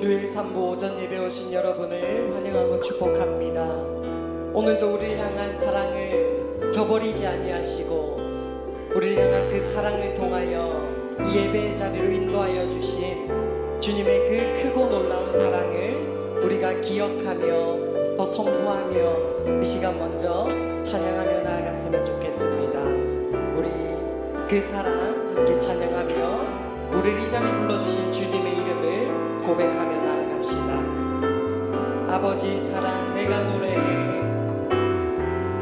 주일 3부 오전 예배 오신 여러분을 환영하고 축복합니다. 오늘도 우리를 향한 사랑을 저버리지 아니하시고 우리를 향한 그 사랑을 통하여 이 예배의 자리로 인도하여 주신 주님의 그 크고 놀라운 사랑을 우리가 기억하며 더 선포하며 이 시간 먼저 찬양하며 나아갔으면 좋겠습니다. 우리 그 사랑 함께 찬양하며 우리를 이 자리에 불러주신 주님의 이름을 고백하며 나아갑시다. 아버지 사랑 내가 노래해.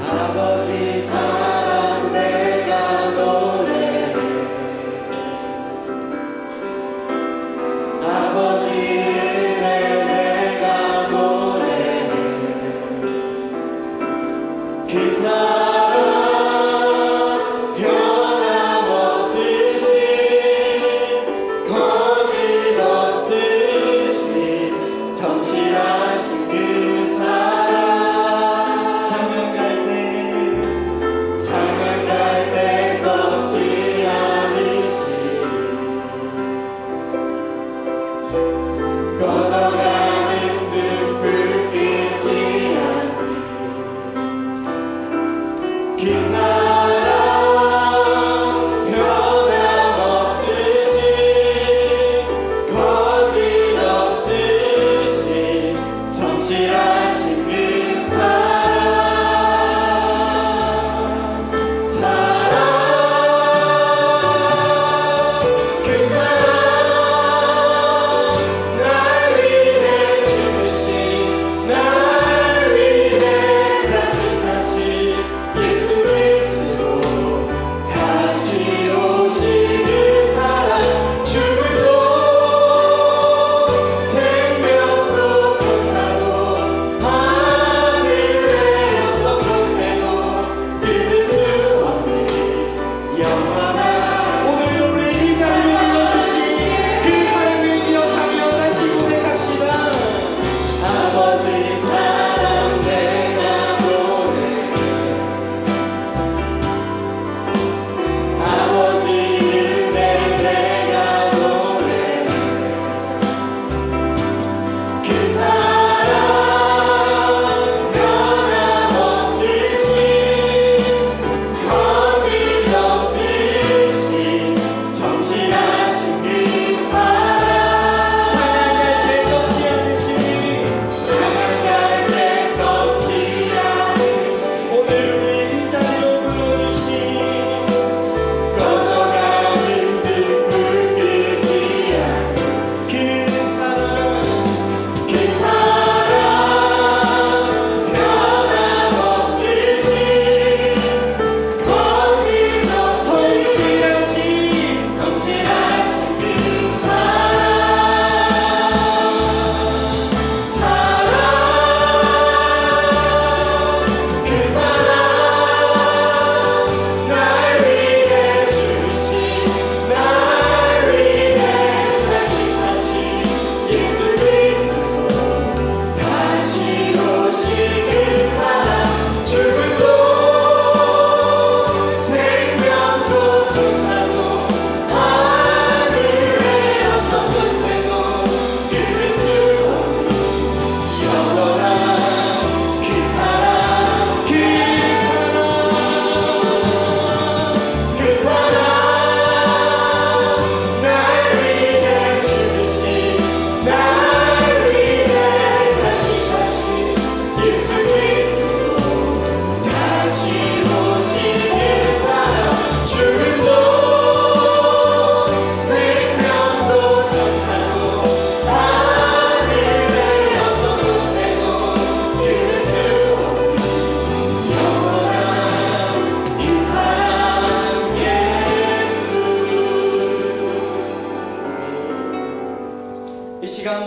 아버지 사랑 내가 노래해. 아버지 은혜 내가 노래해. 그 사랑 변함없으신 거짓없으신 성실하신 그 사랑 상한 갈 때 꺾지 않으신 꺼져가는 눈불 끄지 않는 그 사랑 변함없으신 거짓없으신 성실하신 그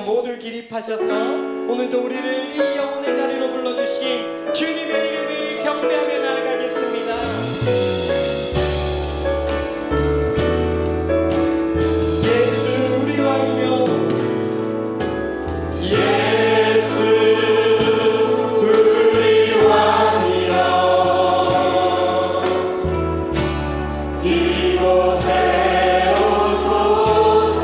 모두 기립하셔서 오늘도 우리를 이 영혼의 자리로 불러주신 주님의 이름을 경배하며 나아가겠습니다. 예수 우리 왕이여. 예수 우리 왕이여. 이곳에 오소서.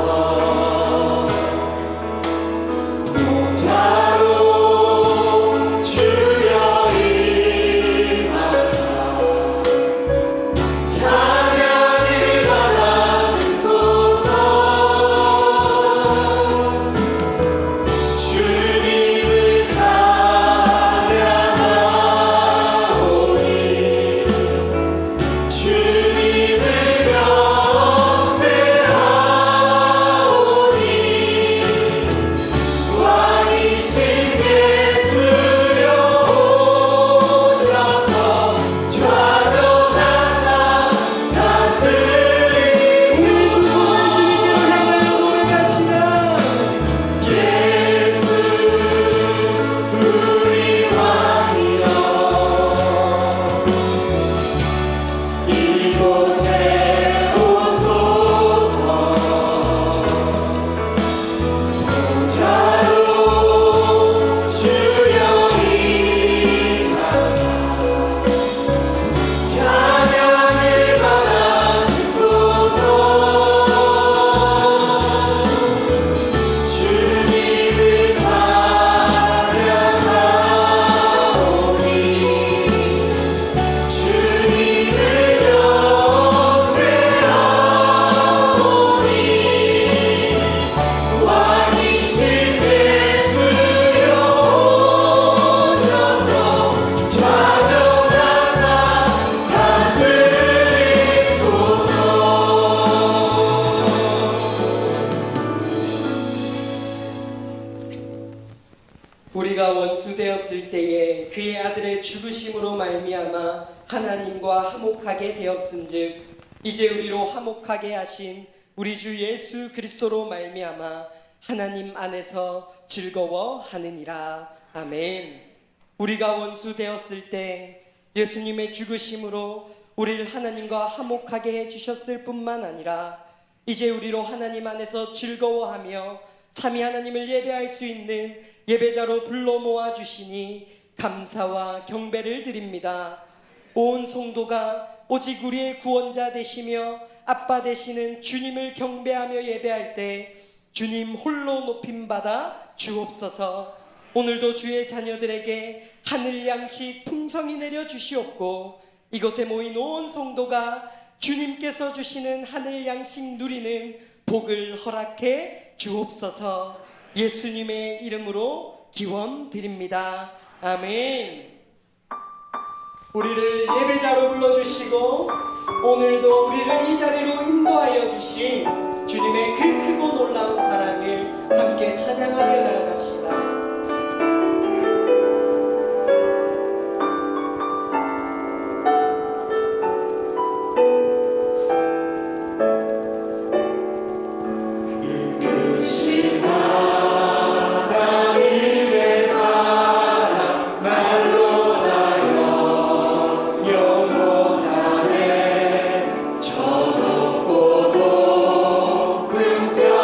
우리가 원수되었을 때에 그의 아들의 죽으심으로 말미암아 하나님과 화목하게 되었은즉 이제 우리로 화목하게 하신 우리 주 예수 그리스도로 말미암아 하나님 안에서 즐거워하느니라. 아멘. 우리가 원수되었을 때 예수님의 죽으심으로 우리를 하나님과 화목하게 해주셨을 뿐만 아니라 이제 우리로 하나님 안에서 즐거워하며 삼위 하나님을 예배할 수 있는 예배자로 불러 모아주시니 감사와 경배를 드립니다. 온 성도가 오직 우리의 구원자 되시며 아빠 되시는 주님을 경배하며 예배할 때 주님 홀로 높임받아 주옵소서. 오늘도 주의 자녀들에게 하늘 양식 풍성히 내려주시옵고 이곳에 모인 온 성도가 주님께서 주시는 하늘 양식 누리는 복을 허락해 주옵소서. 예수님의 이름으로 기원드립니다. 아멘. 우리를 예배자로 불러주시고 오늘도 우리를 이 자리로 인도하여 주신 주님의 그 크고 놀라운 사랑을 함께 찬양하며 나아갑시다. 뼈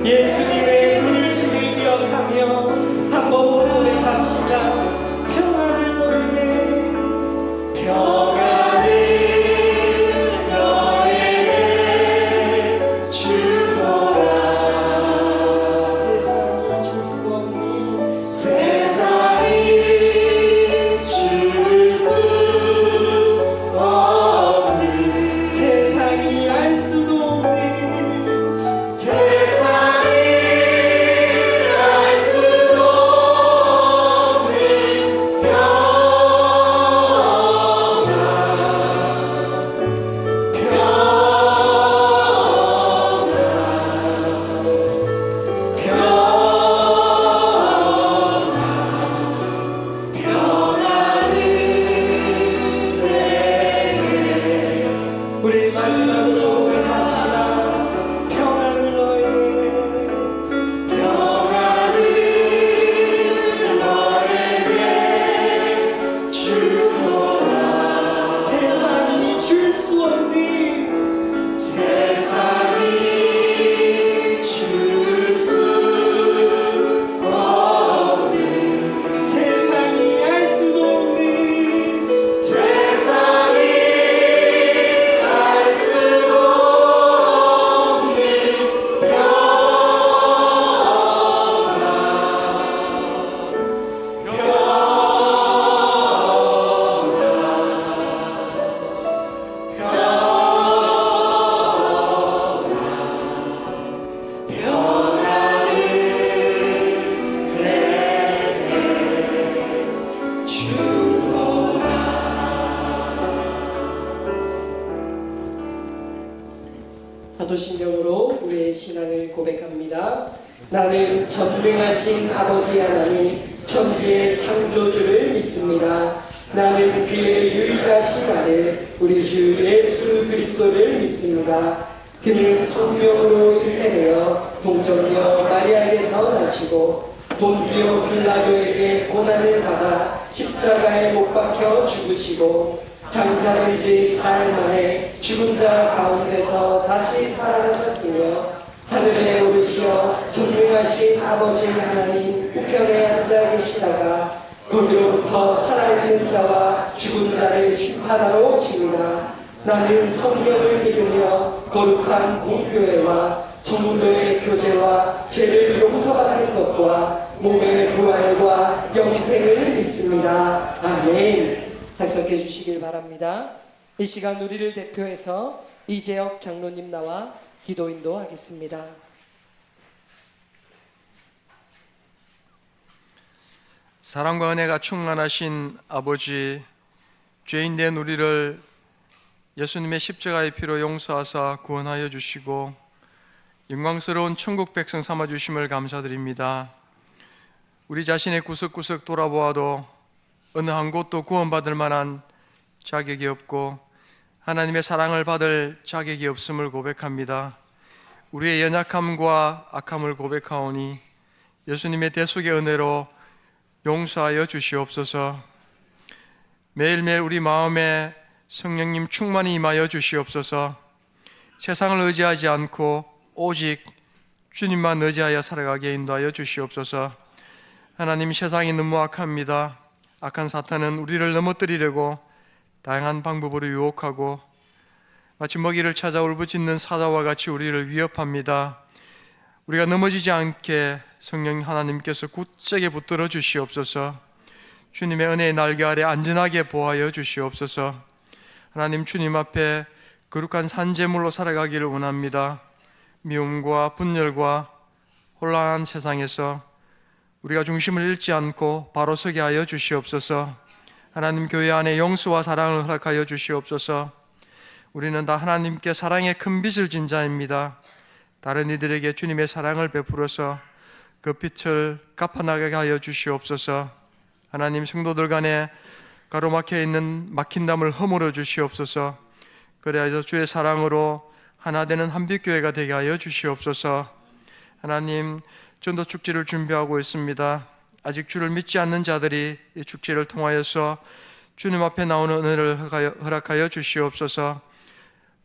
예수님의 부르심을 기억하며 한번 고백합시다. 평안을 너에게, 평안을 너에게 주노라. 세상이 줄 수 없는, 세상이 줄 수 없는, 세상이 알 수도 없는, 세상이 알 수도 없는 우리 마지막으로 고백합시다. 평안을 너에게, 평안을 너에게 주노라. 세상이 줄 수 없는, 세상이 줄 수 없는, 세상이 알 수도 없는, 세상이 알 수도 없는 사도신경으로 우리의 신앙을 고백합니다. 나는 전능하신 아버지 하나님 천지의 창조주를 믿습니다. 나는 그의 유일하신 아들 우리 주 예수 그리스도를 믿습니다. 그는 성령으로 잉태되어 동정녀 마리아에게서 나시고 본디오 빌라도에게 고난을 받아 십자가에 못 박혀 죽으시고 장사된 지 사흘 만에 죽은 자 가운데서 다시 살아나셨으며 하늘에 오르시어 전능하신 아버지 하나님 우편에 앉아 계시다가 거기로부터 살아있는 자와 죽은 자를 심판하러 오십니다. 나는 성령을 믿으며 거룩한 공교회와 성도의 교제와 죄를 용서받는 것과 몸의 부활과 영생을 믿습니다. 아멘. 작성해 주시길 바랍니다. 이 시간 우리를 대표해서 이재혁 장로님 나와 기도 인도하겠습니다. 사랑과 은혜가 충만하신 아버지, 죄인된 우리를 예수님의 십자가의 피로 용서하사 구원하여 주시고 영광스러운 천국 백성 삼아 주심을 감사드립니다. 우리 자신의 구석구석 돌아보아도 어느 한 곳도 구원받을 만한 자격이 없고 하나님의 사랑을 받을 자격이 없음을 고백합니다. 우리의 연약함과 악함을 고백하오니 예수님의 대속의 은혜로 용서하여 주시옵소서. 매일매일 우리 마음에 성령님 충만히 임하여 주시옵소서. 세상을 의지하지 않고 오직 주님만 의지하여 살아가게 인도하여 주시옵소서. 하나님, 세상이 너무 악합니다. 악한 사탄은 우리를 넘어뜨리려고 다양한 방법으로 유혹하고 마치 먹이를 찾아 울부짖는 사자와 같이 우리를 위협합니다. 우리가 넘어지지 않게 성령 하나님께서 굳세게 붙들어 주시옵소서. 주님의 은혜의 날개 아래 안전하게 보호하여 주시옵소서. 하나님, 주님 앞에 거룩한 산제물로 살아가기를 원합니다. 미움과 분열과 혼란한 세상에서 우리가 중심을 잃지 않고 바로 서게 하여 주시옵소서. 하나님, 교회 안에 용서와 사랑을 허락하여 주시옵소서. 우리는 다 하나님께 사랑의 큰 빚을 진 자입니다. 다른 이들에게 주님의 사랑을 베풀어서 그 빚을 갚아나가게 하여 주시옵소서. 하나님, 성도들 간에 가로막혀 있는 막힌 담을 허물어 주시옵소서. 그래야 주의 사랑으로 하나 되는 한빛교회가 되게 하여 주시옵소서. 하나님, 전도 축제를 준비하고 있습니다. 아직 주를 믿지 않는 자들이 이 축제를 통하여서 주님 앞에 나오는 은혜를 허락하여 주시옵소서.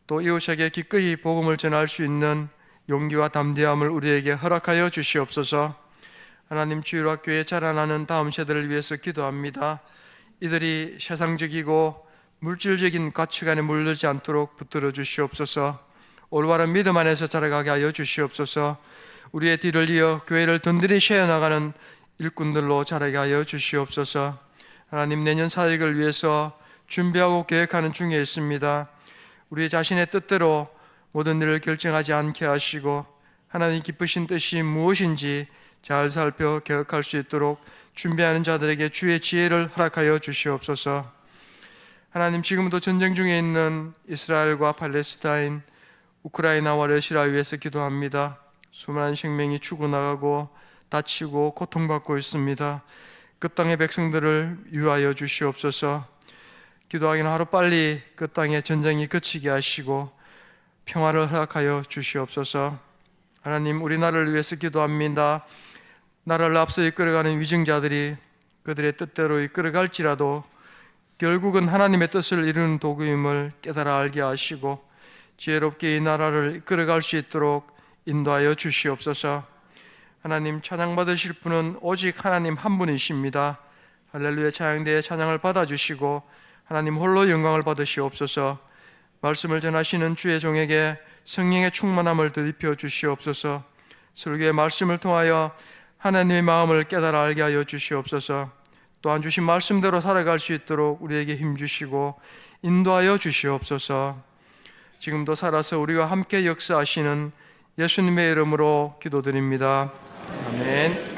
또 이웃에게 기꺼이 복음을 전할 수 있는 용기와 담대함을 우리에게 허락하여 주시옵소서. 하나님, 주일학교에 자라나는 다음 세대를 위해서 기도합니다. 이들이 세상적이고 물질적인 가치관에 물들지 않도록 붙들어 주시옵소서. 올바른 믿음 안에서 자라가게 하여 주시옵소서. 우리의 뒤를 이어 교회를 든든히 세워나가는 일꾼들로 자라게 하여 주시옵소서. 하나님, 내년 사역을 위해서 준비하고 계획하는 중에 있습니다. 우리 자신의 뜻대로 모든 일을 결정하지 않게 하시고 하나님 기쁘신 뜻이 무엇인지 잘 살펴 계획할 수 있도록 준비하는 자들에게 주의 지혜를 허락하여 주시옵소서. 하나님, 지금도 전쟁 중에 있는 이스라엘과 팔레스타인, 우크라이나와 러시아 위해서 기도합니다. 수많은 생명이 죽어나가고 다치고 고통받고 있습니다. 그 땅의 백성들을 위하여 주시옵소서. 기도하기는 하루빨리 그 땅의 전쟁이 그치게 하시고 평화를 허락하여 주시옵소서. 하나님, 우리나라를 위해서 기도합니다. 나라를 앞서 이끌어가는 위정자들이 그들의 뜻대로 이끌어갈지라도 결국은 하나님의 뜻을 이루는 도구임을 깨달아 알게 하시고 지혜롭게 이 나라를 이끌어갈 수 있도록 인도하여 주시옵소서. 하나님, 찬양받으실 분은 오직 하나님 한 분이십니다. 할렐루야 찬양대에 찬양을 받아주시고 하나님 홀로 영광을 받으시옵소서. 말씀을 전하시는 주의 종에게 성령의 충만함을 더입혀 주시옵소서. 설교의 말씀을 통하여 하나님의 마음을 깨달아 알게 하여 주시옵소서. 또한 주신 말씀대로 살아갈 수 있도록 우리에게 힘주시고 인도하여 주시옵소서. 지금도 살아서 우리와 함께 역사하시는 예수님의 이름으로 기도드립니다. 아멘.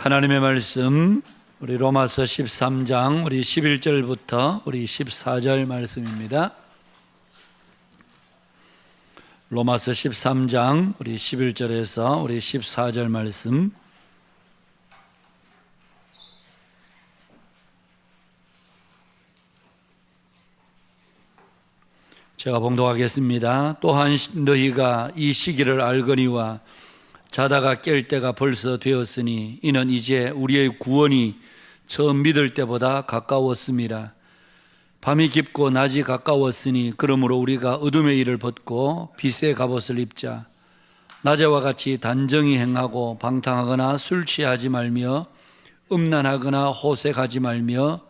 하나님의 말씀 우리 로마서 13장 우리 11절부터 우리 14절 말씀입니다. 로마서 13장 우리 11절에서 우리 14절 말씀. 제가 봉독하겠습니다. 또한 너희가 이 시기를 알거니와 자다가 깰 때가 벌써 되었으니 이는 이제 우리의 구원이 처음 믿을 때보다 가까웠습니다. 밤이 깊고 낮이 가까웠으니 그러므로 우리가 어둠의 일을 벗고 빛의 갑옷을 입자. 낮에와 같이 단정히 행하고 방탕하거나 술 취하지 말며 음란하거나 호색하지 말며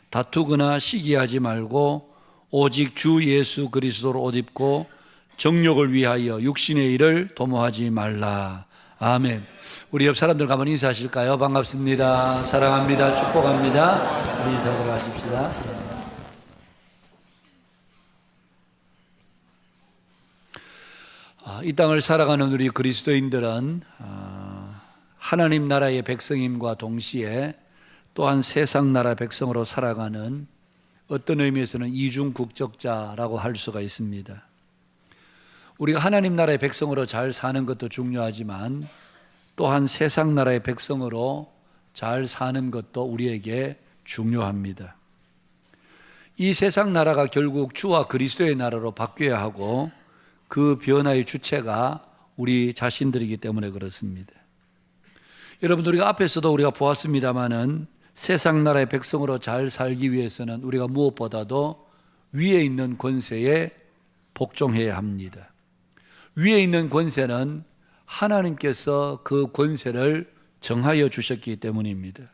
다투거나 시기하지 말고 오직 주 예수 그리스도로 옷 입고 정욕을 위하여 육신의 일을 도모하지 말라. 아멘. 우리 옆 사람들 가면 인사하실까요? 반갑습니다. 사랑합니다. 축복합니다. 우리 인사 들어가십시다. 이 땅을 살아가는 우리 그리스도인들은 하나님 나라의 백성임과 동시에 또한 세상 나라 백성으로 살아가는 어떤 의미에서는 이중 국적자라고 할 수가 있습니다. 우리가 하나님 나라의 백성으로 잘 사는 것도 중요하지만 또한 세상 나라의 백성으로 잘 사는 것도 우리에게 중요합니다. 이 세상 나라가 결국 주와 그리스도의 나라로 바뀌어야 하고 그 변화의 주체가 우리 자신들이기 때문에 그렇습니다. 여러분들, 우리가 앞에서도 우리가 보았습니다마는 세상 나라의 백성으로 잘 살기 위해서는 우리가 무엇보다도 위에 있는 권세에 복종해야 합니다. 위에 있는 권세는 하나님께서 그 권세를 정하여 주셨기 때문입니다.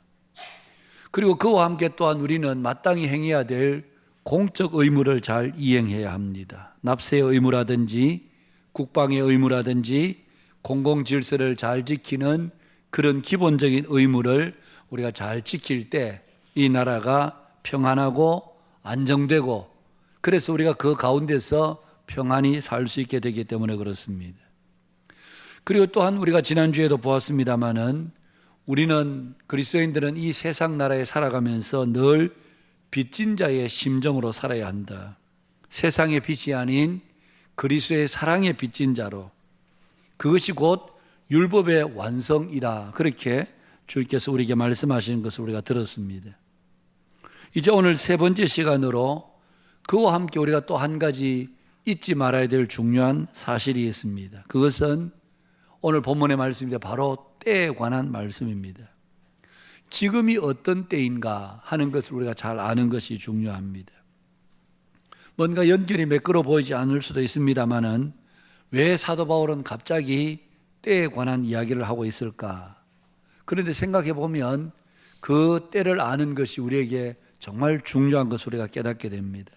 그리고 그와 함께 또한 우리는 마땅히 행해야 될 공적 의무를 잘 이행해야 합니다. 납세의 의무라든지 국방의 의무라든지 공공질서를 잘 지키는 그런 기본적인 의무를 우리가 잘 지킬 때 이 나라가 평안하고 안정되고 그래서 우리가 그 가운데서 평안히 살 수 있게 되기 때문에 그렇습니다. 그리고 또한 우리가 지난주에도 보았습니다마는 우리는 그리스도인들은 이 세상 나라에 살아가면서 늘 빚진 자의 심정으로 살아야 한다. 세상의 빚이 아닌 그리스도의 사랑의 빚진 자로, 그것이 곧 율법의 완성이라 그렇게 주께서 우리에게 말씀하시는 것을 우리가 들었습니다. 이제 오늘 세 번째 시간으로 그와 함께 우리가 또 한 가지 잊지 말아야 될 중요한 사실이 있습니다. 그것은 오늘 본문의 말씀입니다. 바로 때에 관한 말씀입니다. 지금이 어떤 때인가 하는 것을 우리가 잘 아는 것이 중요합니다. 뭔가 연결이 매끄러 보이지 않을 수도 있습니다만은 왜 사도 바울은 갑자기 때에 관한 이야기를 하고 있을까? 그런데 생각해 보면 그 때를 아는 것이 우리에게 정말 중요한 것을 우리가 깨닫게 됩니다.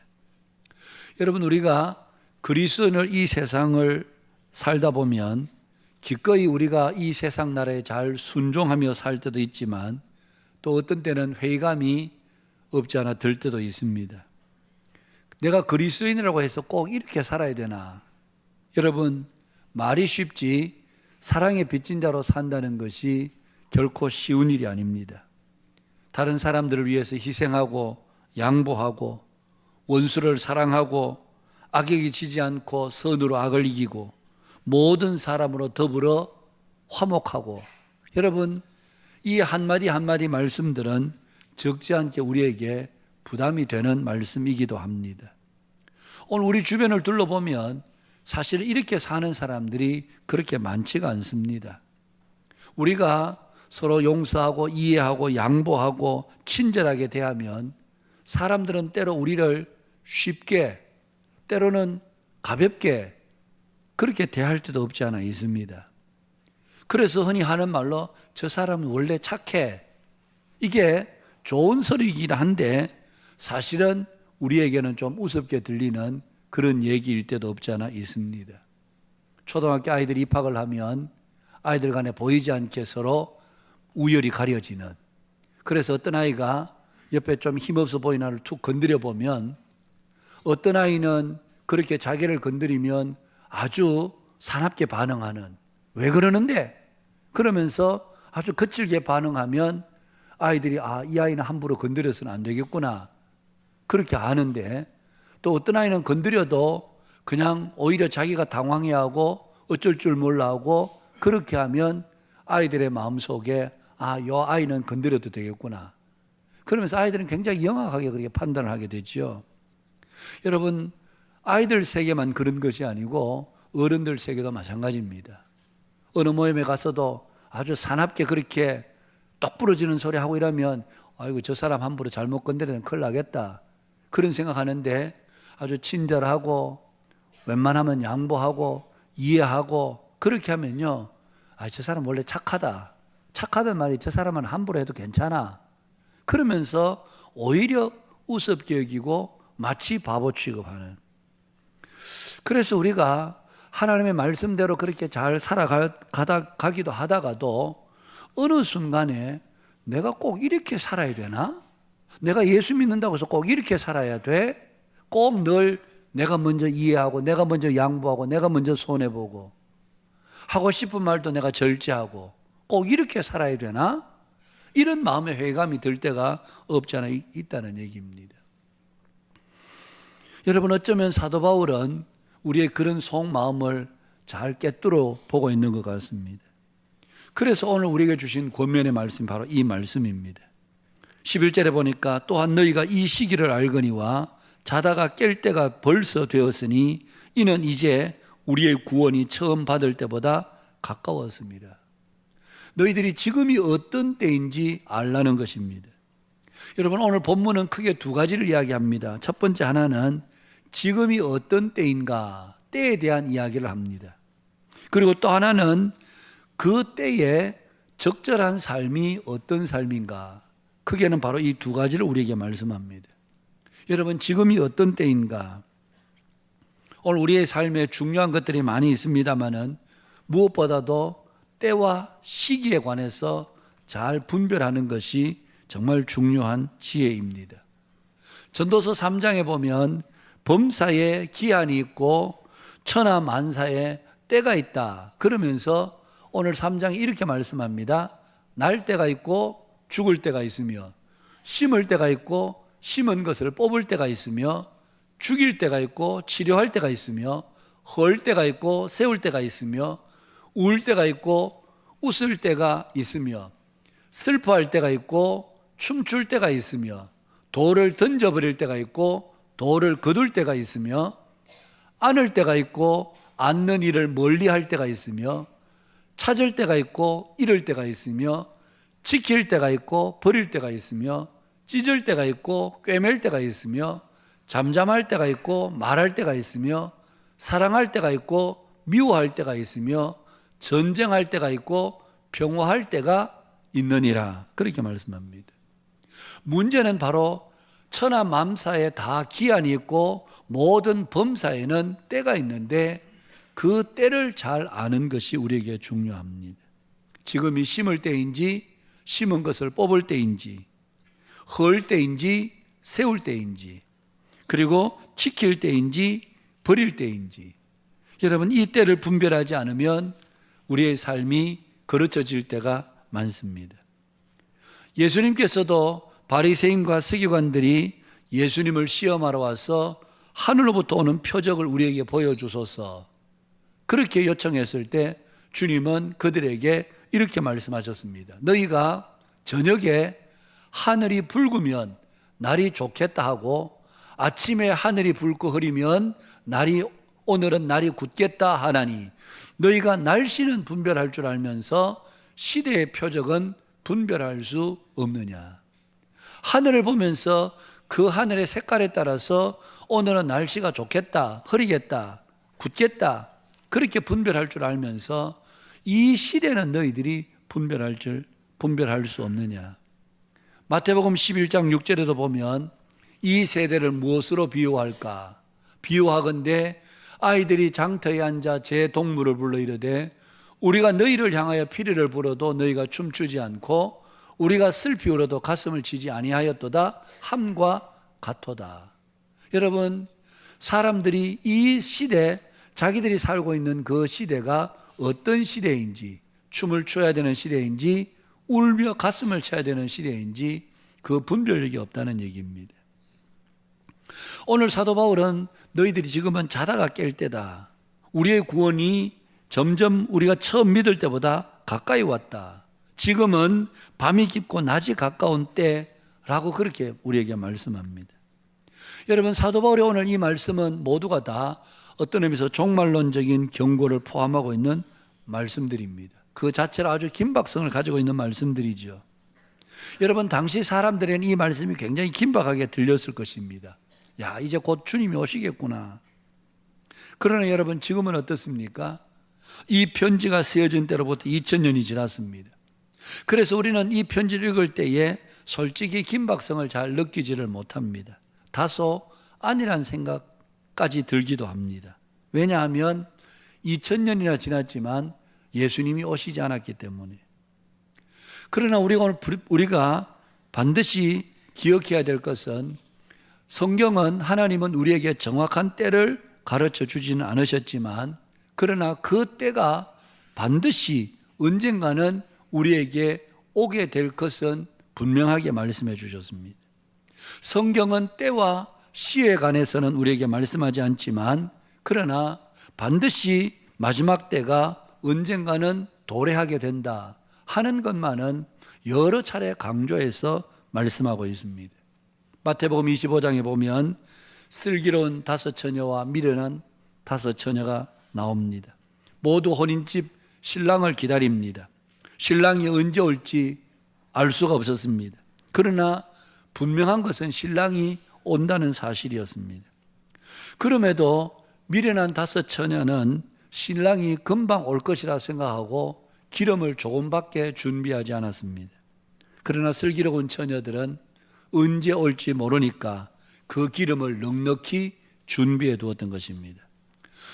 여러분, 우리가 그리스도인을 이 세상을 살다 보면 기꺼이 우리가 이 세상 나라에 잘 순종하며 살 때도 있지만 또 어떤 때는 회의감이 없지 않아 들 때도 있습니다. 내가 그리스도인이라고 해서 꼭 이렇게 살아야 되나? 여러분, 말이 쉽지 사랑의 빚진 자로 산다는 것이 결코 쉬운 일이 아닙니다. 다른 사람들을 위해서 희생하고 양보하고 원수를 사랑하고 악에게 지지 않고 선으로 악을 이기고 모든 사람으로 더불어 화목하고, 여러분, 이 한마디 한마디 말씀들은 적지 않게 우리에게 부담이 되는 말씀이기도 합니다. 오늘 우리 주변을 둘러보면 사실 이렇게 사는 사람들이 그렇게 많지가 않습니다. 우리가 서로 용서하고 이해하고 양보하고 친절하게 대하면 사람들은 때로 우리를 쉽게, 때로는 가볍게 그렇게 대할 때도 없지 않아 있습니다. 그래서 흔히 하는 말로 저 사람은 원래 착해, 이게 좋은 소리이긴 한데 사실은 우리에게는 좀 우습게 들리는 그런 얘기일 때도 없지 않아 있습니다. 초등학교 아이들이 입학을 하면 아이들 간에 보이지 않게 서로 우열이 가려지는, 그래서 어떤 아이가 옆에 좀 힘없어 보이는 아이를 툭 건드려 보면 어떤 아이는 그렇게 자기를 건드리면 아주 사납게 반응하는, 왜 그러는데? 그러면서 아주 거칠게 반응하면 아이들이 이 아이는 함부로 건드려서는 안 되겠구나 그렇게 아는데, 또 어떤 아이는 건드려도 그냥 오히려 자기가 당황해하고 어쩔 줄 몰라하고 그렇게 하면 아이들의 마음속에 이 아이는 건드려도 되겠구나 그러면서 아이들은 굉장히 영악하게 그렇게 판단을 하게 되죠. 여러분, 아이들 세계만 그런 것이 아니고 어른들 세계도 마찬가지입니다. 어느 모임에 가서도 아주 사납게 그렇게 똑 부러지는 소리 하고 이러면 아이고 저 사람 함부로 잘못 건드리면 큰일 나겠다 그런 생각하는데, 아주 친절하고 웬만하면 양보하고 이해하고 그렇게 하면요, 저 사람 원래 착하단 말이 저 사람은 함부로 해도 괜찮아 그러면서 오히려 우습게 여기고 마치 바보 취급하는. 그래서 우리가 하나님의 말씀대로 그렇게 잘 살아가기도 하다가도 어느 순간에 내가 꼭 이렇게 살아야 되나? 내가 예수 믿는다고 해서 꼭 이렇게 살아야 돼? 꼭 늘 내가 먼저 이해하고 내가 먼저 양보하고 내가 먼저 손해보고 하고 싶은 말도 내가 절제하고 꼭 이렇게 살아야 되나? 이런 마음의 회의감이 들 때가 없지 않아 있다는 얘기입니다. 여러분, 어쩌면 사도 바울은 우리의 그런 속마음을 잘 꿰뚫어 보고 있는 것 같습니다. 그래서 오늘 우리에게 주신 권면의 말씀이 바로 이 말씀입니다. 11절에 보니까 또한 너희가 이 시기를 알거니와 자다가 깰 때가 벌써 되었으니 이는 이제 우리의 구원이 처음 받을 때보다 가까웠습니다. 너희들이 지금이 어떤 때인지 알라는 것입니다. 여러분, 오늘 본문은 크게 두 가지를 이야기합니다. 첫 번째 하나는 지금이 어떤 때인가, 때에 대한 이야기를 합니다. 그리고 또 하나는 그 때에 적절한 삶이 어떤 삶인가, 크게는 바로 이 두 가지를 우리에게 말씀합니다. 여러분, 지금이 어떤 때인가? 오늘 우리의 삶에 중요한 것들이 많이 있습니다만은 무엇보다도 때와 시기에 관해서 잘 분별하는 것이 정말 중요한 지혜입니다. 전도서 3장에 보면 범사에 기한이 있고 천하 만사에 때가 있다 그러면서 오늘 3장에 이렇게 말씀합니다. 날 때가 있고 죽을 때가 있으며, 심을 때가 있고 심은 것을 뽑을 때가 있으며, 죽일 때가 있고 치료할 때가 있으며, 헐 때가 있고 세울 때가 있으며, 울 때가 있고 웃을 때가 있으며, 슬퍼할 때가 있고 춤출 때가 있으며, 돌을 던져버릴 때가 있고 돌을 거둘 때가 있으며, 안을 때가 있고 안는 일을 멀리할 때가 있으며, 찾을 때가 있고 잃을 때가 있으며, 지킬 때가 있고 버릴 때가 있으며, 찢을 때가 있고 꿰맬 때가 있으며, 잠잠할 때가 있고 말할 때가 있으며, 사랑할 때가 있고 미워할 때가 있으며, 전쟁할 때가 있고 평화할 때가 있느니라 그렇게 말씀합니다. 문제는 바로 천하 만사에 다 기한이 있고 모든 범사에는 때가 있는데 그 때를 잘 아는 것이 우리에게 중요합니다. 지금이 심을 때인지 심은 것을 뽑을 때인지, 헐 때인지 세울 때인지, 그리고 지킬 때인지 버릴 때인지, 여러분, 이 때를 분별하지 않으면 우리의 삶이 거르쳐질 때가 많습니다. 예수님께서도 바리새인과 서기관들이 예수님을 시험하러 와서 하늘로부터 오는 표적을 우리에게 보여주소서 그렇게 요청했을 때 주님은 그들에게 이렇게 말씀하셨습니다. 너희가 저녁에 하늘이 붉으면 날이 좋겠다 하고 아침에 하늘이 붉고 흐리면 오늘은 날이 굳겠다 하나니 너희가 날씨는 분별할 줄 알면서 시대의 표적은 분별할 수 없느냐. 하늘을 보면서 그 하늘의 색깔에 따라서 오늘은 날씨가 좋겠다, 흐리겠다, 굳겠다 그렇게 분별할 줄 알면서 이 시대는 너희들이 분별할 수 없느냐. 마태복음 11장 6절에도 보면 이 세대를 무엇으로 비유할까? 비유하건대 아이들이 장터에 앉아 제 동물을 불러 이르되 우리가 너희를 향하여 피리를 불어도 너희가 춤추지 않고 우리가 슬피 울어도 가슴을 치지 아니하였도다 함과 같도다. 여러분, 사람들이 이 시대, 자기들이 살고 있는 그 시대가 어떤 시대인지, 춤을 춰야 되는 시대인지 울며 가슴을 쳐야 되는 시대인지 그 분별력이 없다는 얘기입니다. 오늘 사도 바울은 너희들이 지금은 자다가 깰 때다. 우리의 구원이 점점 우리가 처음 믿을 때보다 가까이 왔다. 지금은 밤이 깊고 낮이 가까운 때라고 그렇게 우리에게 말씀합니다. 여러분, 사도 바울의 오늘 이 말씀은 모두가 다 어떤 의미에서 종말론적인 경고를 포함하고 있는 말씀들입니다. 그 자체로 아주 긴박성을 가지고 있는 말씀들이죠. 여러분, 당시 사람들에게는 이 말씀이 굉장히 긴박하게 들렸을 것입니다. 야, 이제 곧 주님이 오시겠구나. 그러나 여러분, 지금은 어떻습니까? 이 편지가 쓰여진 때로부터 2000년이 지났습니다. 그래서 우리는 이 편지를 읽을 때에 솔직히 긴박성을 잘 느끼지를 못합니다. 다소 아니란 생각까지 들기도 합니다. 왜냐하면 2000년이나 지났지만 예수님이 오시지 않았기 때문에. 그러나 우리가 반드시 기억해야 될 것은 성경은 하나님은 우리에게 정확한 때를 가르쳐 주지는 않으셨지만 그러나 그 때가 반드시 언젠가는 우리에게 오게 될 것은 분명하게 말씀해 주셨습니다. 성경은 때와 시에 관해서는 우리에게 말씀하지 않지만 그러나 반드시 마지막 때가 언젠가는 도래하게 된다 하는 것만은 여러 차례 강조해서 말씀하고 있습니다. 마태복음 25장에 보면 슬기로운 5 처녀와 미련한 5 처녀가 나옵니다. 모두 혼인집 신랑을 기다립니다. 신랑이 언제 올지 알 수가 없었습니다. 그러나 분명한 것은 신랑이 온다는 사실이었습니다. 그럼에도 미련한 5 처녀는 신랑이 금방 올 것이라 생각하고 기름을 조금밖에 준비하지 않았습니다. 그러나 슬기로운 처녀들은 언제 올지 모르니까 그 기름을 넉넉히 준비해 두었던 것입니다.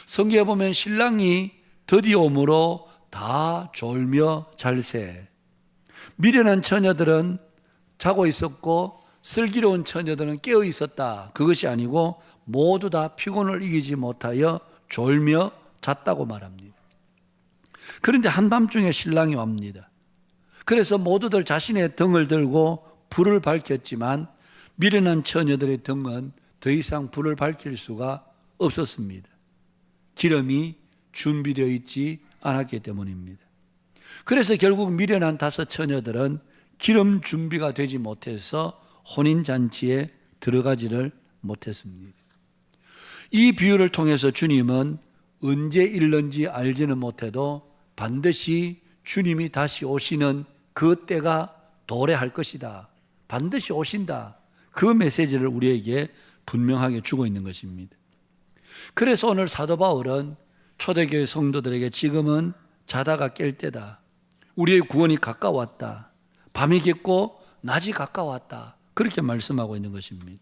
성경에 보면 신랑이 드디어 오므로 다 졸며 잘세. 미련한 처녀들은 자고 있었고 슬기로운 처녀들은 깨어 있었다. 그것이 아니고 모두 다 피곤을 이기지 못하여 졸며 잤다고 말합니다. 그런데 한밤중에 신랑이 옵니다. 그래서 모두들 자신의 등을 들고 불을 밝혔지만 미련한 처녀들의 등은 더 이상 불을 밝힐 수가 없었습니다. 기름이 준비되어 있지 않았기 때문입니다. 그래서 결국 미련한 5 처녀들은 기름 준비가 되지 못해서 혼인잔치에 들어가지를 못했습니다. 이 비유를 통해서 주님은 언제 일는지 알지는 못해도 반드시 주님이 다시 오시는 그 때가 도래할 것이다. 반드시 오신다. 그 메시지를 우리에게 분명하게 주고 있는 것입니다. 그래서 오늘 사도 바울은 초대교회 성도들에게 지금은 자다가 깰 때다. 우리의 구원이 가까웠다. 밤이 깊고 낮이 가까웠다. 그렇게 말씀하고 있는 것입니다.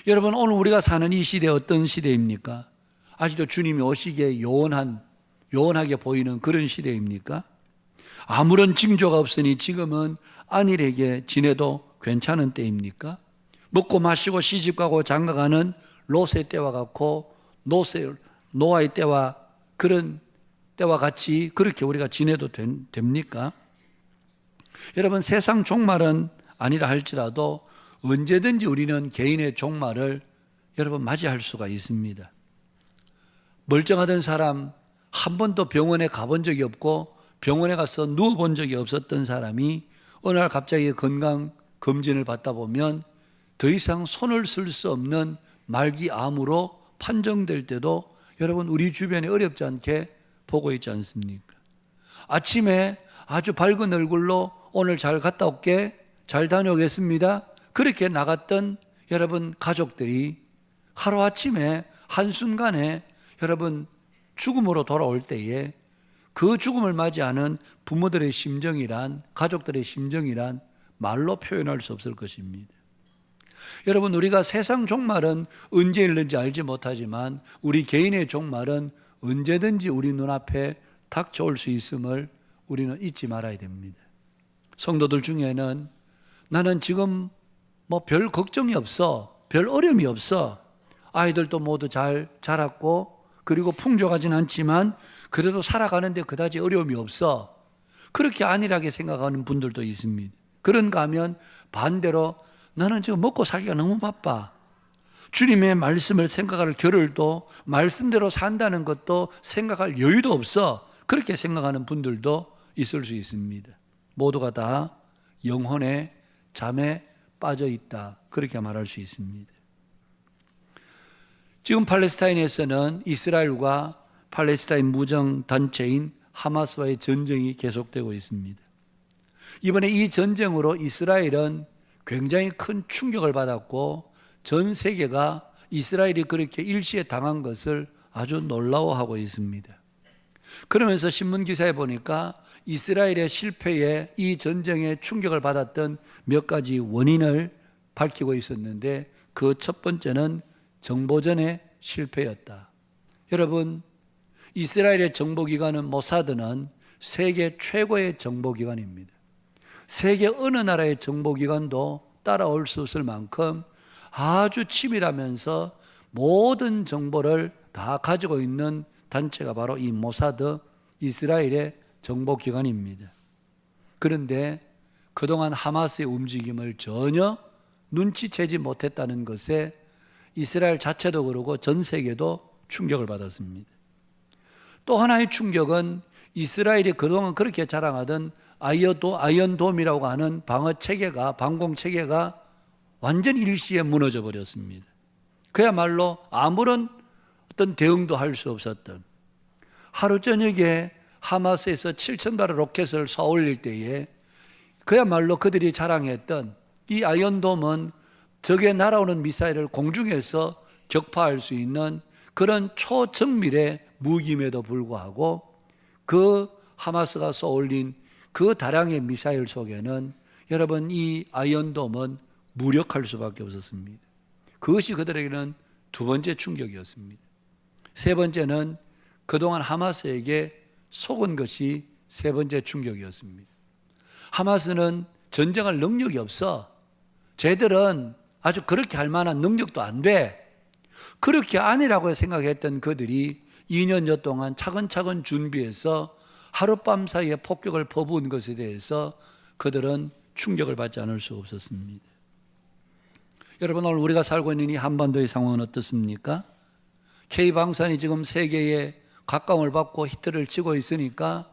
여러분, 오늘 우리가 사는 이 시대 어떤 시대입니까? 아직도 주님이 오시기에 요원하게 보이는 그런 시대입니까? 아무런 징조가 없으니 지금은 안일하게 지내도 괜찮은 때입니까? 먹고 마시고 시집가고 장가가는 롯의 때와 같고 노아의 때와 그런 때와 같이 그렇게 우리가 지내도 됩니까? 여러분, 세상 종말은 아니라 할지라도 언제든지 우리는 개인의 종말을 여러분 맞이할 수가 있습니다. 멀쩡하던 사람, 한 번도 병원에 가본 적이 없고 병원에 가서 누워본 적이 없었던 사람이 어느 날 갑자기 건강 검진을 받다 보면 더 이상 손을 쓸 수 없는 말기암으로 판정될 때도 여러분 우리 주변에 어렵지 않게 보고 있지 않습니까? 아침에 아주 밝은 얼굴로 오늘 잘 갔다 올게, 잘 다녀오겠습니다. 그렇게 나갔던 여러분 가족들이 하루아침에 한순간에 여러분 죽음으로 돌아올 때에 그 죽음을 맞이하는 부모들의 심정이란, 가족들의 심정이란 말로 표현할 수 없을 것입니다. 여러분, 우리가 세상 종말은 언제 일는지 알지 못하지만 우리 개인의 종말은 언제든지 우리 눈앞에 닥쳐올 수 있음을 우리는 잊지 말아야 됩니다. 성도들 중에는 나는 지금 별 걱정이 없어, 별 어려움이 없어, 아이들도 모두 잘 자랐고 그리고 풍족하진 않지만 그래도 살아가는데 그다지 어려움이 없어, 그렇게 안일하게 생각하는 분들도 있습니다. 그런가 하면 반대로 나는 지금 먹고 살기가 너무 바빠. 주님의 말씀을 생각할 겨를도 말씀대로 산다는 것도 생각할 여유도 없어. 그렇게 생각하는 분들도 있을 수 있습니다. 모두가 다 영혼의 잠에 빠져 있다. 그렇게 말할 수 있습니다. 지금 팔레스타인에서는 이스라엘과 팔레스타인 무장 단체인 하마스와의 전쟁이 계속되고 있습니다. 이번에 이 전쟁으로 이스라엘은 굉장히 큰 충격을 받았고 전 세계가 이스라엘이 그렇게 일시에 당한 것을 아주 놀라워하고 있습니다. 그러면서 신문 기사에 보니까 이스라엘의 실패에 이 전쟁에 충격을 받았던 몇 가지 원인을 밝히고 있었는데 그 첫 번째는 정보전의 실패였다. 여러분, 이스라엘의 정보기관은 모사드는 세계 최고의 정보기관입니다. 세계 어느 나라의 정보기관도 따라올 수 없을 만큼 아주 치밀하면서 모든 정보를 다 가지고 있는 단체가 바로 이 모사드, 이스라엘의 정보기관입니다. 그런데 그동안 하마스의 움직임을 전혀 눈치채지 못했다는 것에 이스라엘 자체도 그러고 전 세계도 충격을 받았습니다. 또 하나의 충격은 이스라엘이 그동안 그렇게 자랑하던 아이언돔이라고 하는 방공체계가 완전히 일시에 무너져 버렸습니다. 그야말로 아무런 어떤 대응도 할 수 없었던, 하루 저녁에 하마스에서 7,000발의 로켓을 쏘아 올릴 때에 그야말로 그들이 자랑했던 이 아이언돔은 적의 날아오는 미사일을 공중에서 격파할 수 있는 그런 초정밀의 무기임에도 불구하고 그 하마스가 쏘아 올린 그 다량의 미사일 속에는 여러분, 이 아이언돔은 무력할 수밖에 없었습니다. 그것이 그들에게는 두 번째 충격이었습니다. 세 번째는 그동안 하마스에게 속은 것이 세 번째 충격이었습니다. 하마스는 전쟁할 능력이 없어. 쟤들은 아주 그렇게 할 만한 능력도 안 돼. 그렇게 아니라고 생각했던 그들이 2년여 동안 차근차근 준비해서 하룻밤 사이에 폭격을 퍼부은 것에 대해서 그들은 충격을 받지 않을 수 없었습니다. 여러분, 오늘 우리가 살고 있는 이 한반도의 상황은 어떻습니까? K방산이 지금 세계에 각광을 받고 히트를 치고 있으니까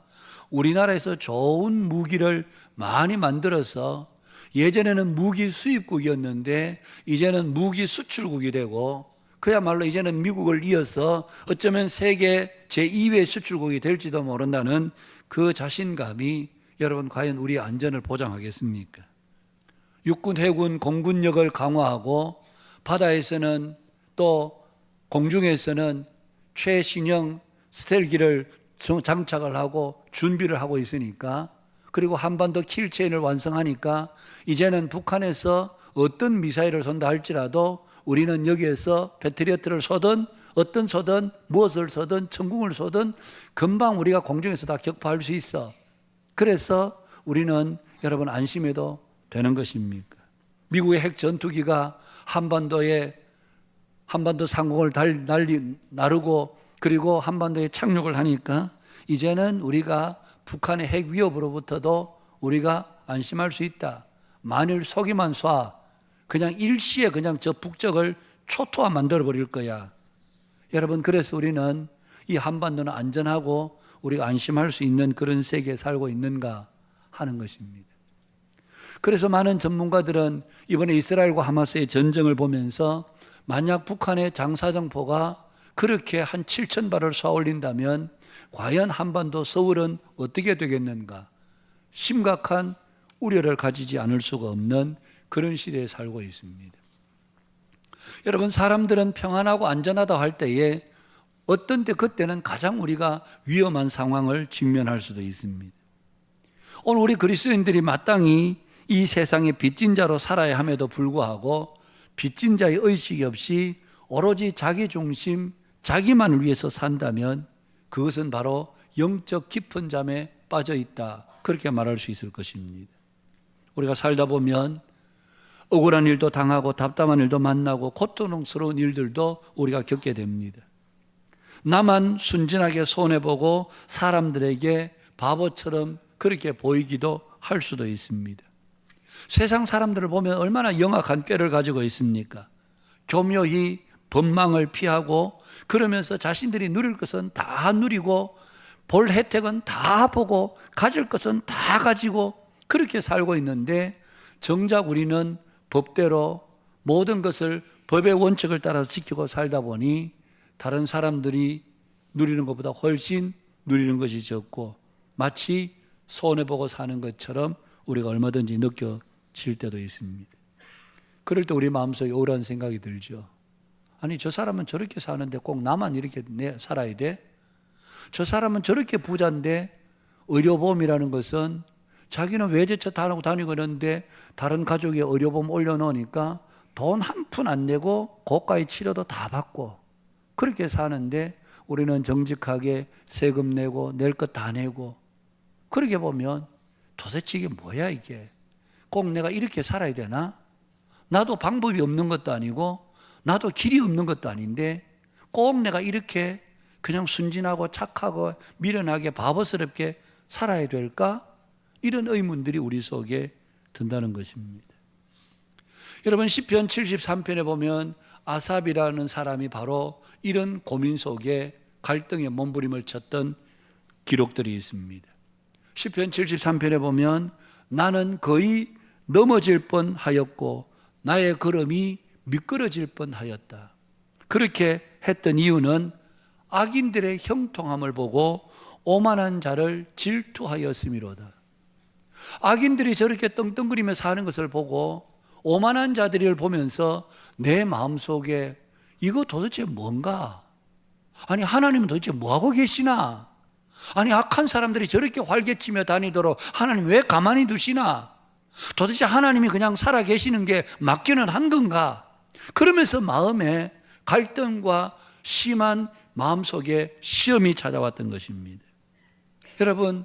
우리나라에서 좋은 무기를 많이 만들어서 예전에는 무기 수입국이었는데 이제는 무기 수출국이 되고 그야말로 이제는 미국을 이어서 어쩌면 세계 제2의 수출국이 될지도 모른다는 그 자신감이 여러분, 과연 우리의 안전을 보장하겠습니까? 육군, 해군, 공군력을 강화하고 바다에서는 또 공중에서는 최신형 스텔기를 장착을 하고 준비를 하고 있으니까, 그리고 한반도 킬체인을 완성하니까 이제는 북한에서 어떤 미사일을 쏜다 할지라도 우리는 여기에서 패트리어트를 쏘든 어떤 쏘든 무엇을 쏘든 천궁을 쏘든 금방 우리가 공중에서 다 격파할 수 있어. 그래서 우리는 여러분 안심해도 되는 것입니까? 미국의 핵 전투기가 한반도 상공을 나르고 그리고 한반도에 착륙을 하니까 이제는 우리가 북한의 핵 위협으로부터도 우리가 안심할 수 있다. 만일 속이만 쏴 그냥 일시에 그냥 저 북적을 초토화 만들어 버릴 거야. 여러분, 그래서 우리는 이 한반도는 안전하고 우리가 안심할 수 있는 그런 세계에 살고 있는가 하는 것입니다. 그래서 많은 전문가들은 이번에 이스라엘과 하마스의 전쟁을 보면서 만약 북한의 장사정포가 그렇게 한 7,000발을 쏘아 올린다면 과연 한반도 서울은 어떻게 되겠는가? 심각한 우려를 가지지 않을 수가 없는 그런 시대에 살고 있습니다. 여러분, 사람들은 평안하고 안전하다 할 때에 어떤 때 그때는 가장 우리가 위험한 상황을 직면할 수도 있습니다. 오늘 우리 그리스도인들이 마땅히 이 세상의 빚진 자로 살아야 함에도 불구하고 빚진 자의 의식이 없이 오로지 자기 중심, 자기만을 위해서 산다면 그것은 바로 영적 깊은 잠에 빠져 있다. 그렇게 말할 수 있을 것입니다. 우리가 살다 보면 억울한 일도 당하고 답답한 일도 만나고 고통스러운 일들도 우리가 겪게 됩니다. 나만 순진하게 손해보고 사람들에게 바보처럼 그렇게 보이기도 할 수도 있습니다. 세상 사람들을 보면 얼마나 영악한 꾀를 가지고 있습니까? 교묘히 법망을 피하고 그러면서 자신들이 누릴 것은 다 누리고 볼 혜택은 다 보고 가질 것은 다 가지고 그렇게 살고 있는데 정작 우리는 법대로 모든 것을 법의 원칙을 따라서 지키고 살다 보니 다른 사람들이 누리는 것보다 훨씬 누리는 것이 적고 마치 손해보고 사는 것처럼 우리가 얼마든지 느껴질 때도 있습니다. 그럴 때 우리 마음속에 우울한 생각이 들죠. 아니 저 사람은 저렇게 사는데 꼭 나만 이렇게 살아야 돼? 저 사람은 저렇게 부자인데 의료보험이라는 것은 자기는 외제차 타고 다니고 있는데 다른 가족이 의료보험 올려놓으니까 돈 한 푼 안 내고 고가의 치료도 다 받고 그렇게 사는데 우리는 정직하게 세금 내고 낼 것 다 내고 그렇게 보면 도대체 이게 뭐야 이게? 꼭 내가 이렇게 살아야 되나? 나도 방법이 없는 것도 아니고 나도 길이 없는 것도 아닌데 꼭 내가 이렇게 그냥 순진하고 착하고 미련하게 바보스럽게 살아야 될까? 이런 의문들이 우리 속에 든다는 것입니다. 여러분 시편 73편에 보면 아삽이라는 사람이 바로 이런 고민 속에 갈등의 몸부림을 쳤던 기록들이 있습니다. 시편 73편에 보면 나는 거의 넘어질 뻔하였고 나의 걸음이 미끄러질 뻔하였다. 그렇게 했던 이유는 악인들의 형통함을 보고 오만한 자를 질투하였음이로다. 악인들이 저렇게 떵떵거리며 사는 것을 보고 오만한 자들을 보면서 내 마음속에 이거 도대체 뭔가? 아니 하나님은 도대체 뭐하고 계시나? 아니 악한 사람들이 저렇게 활개치며 다니도록 하나님 왜 가만히 두시나? 도대체 하나님이 그냥 살아 계시는 게 맞기는 한 건가? 그러면서 마음에 갈등과 심한 마음속에 시험이 찾아왔던 것입니다. 여러분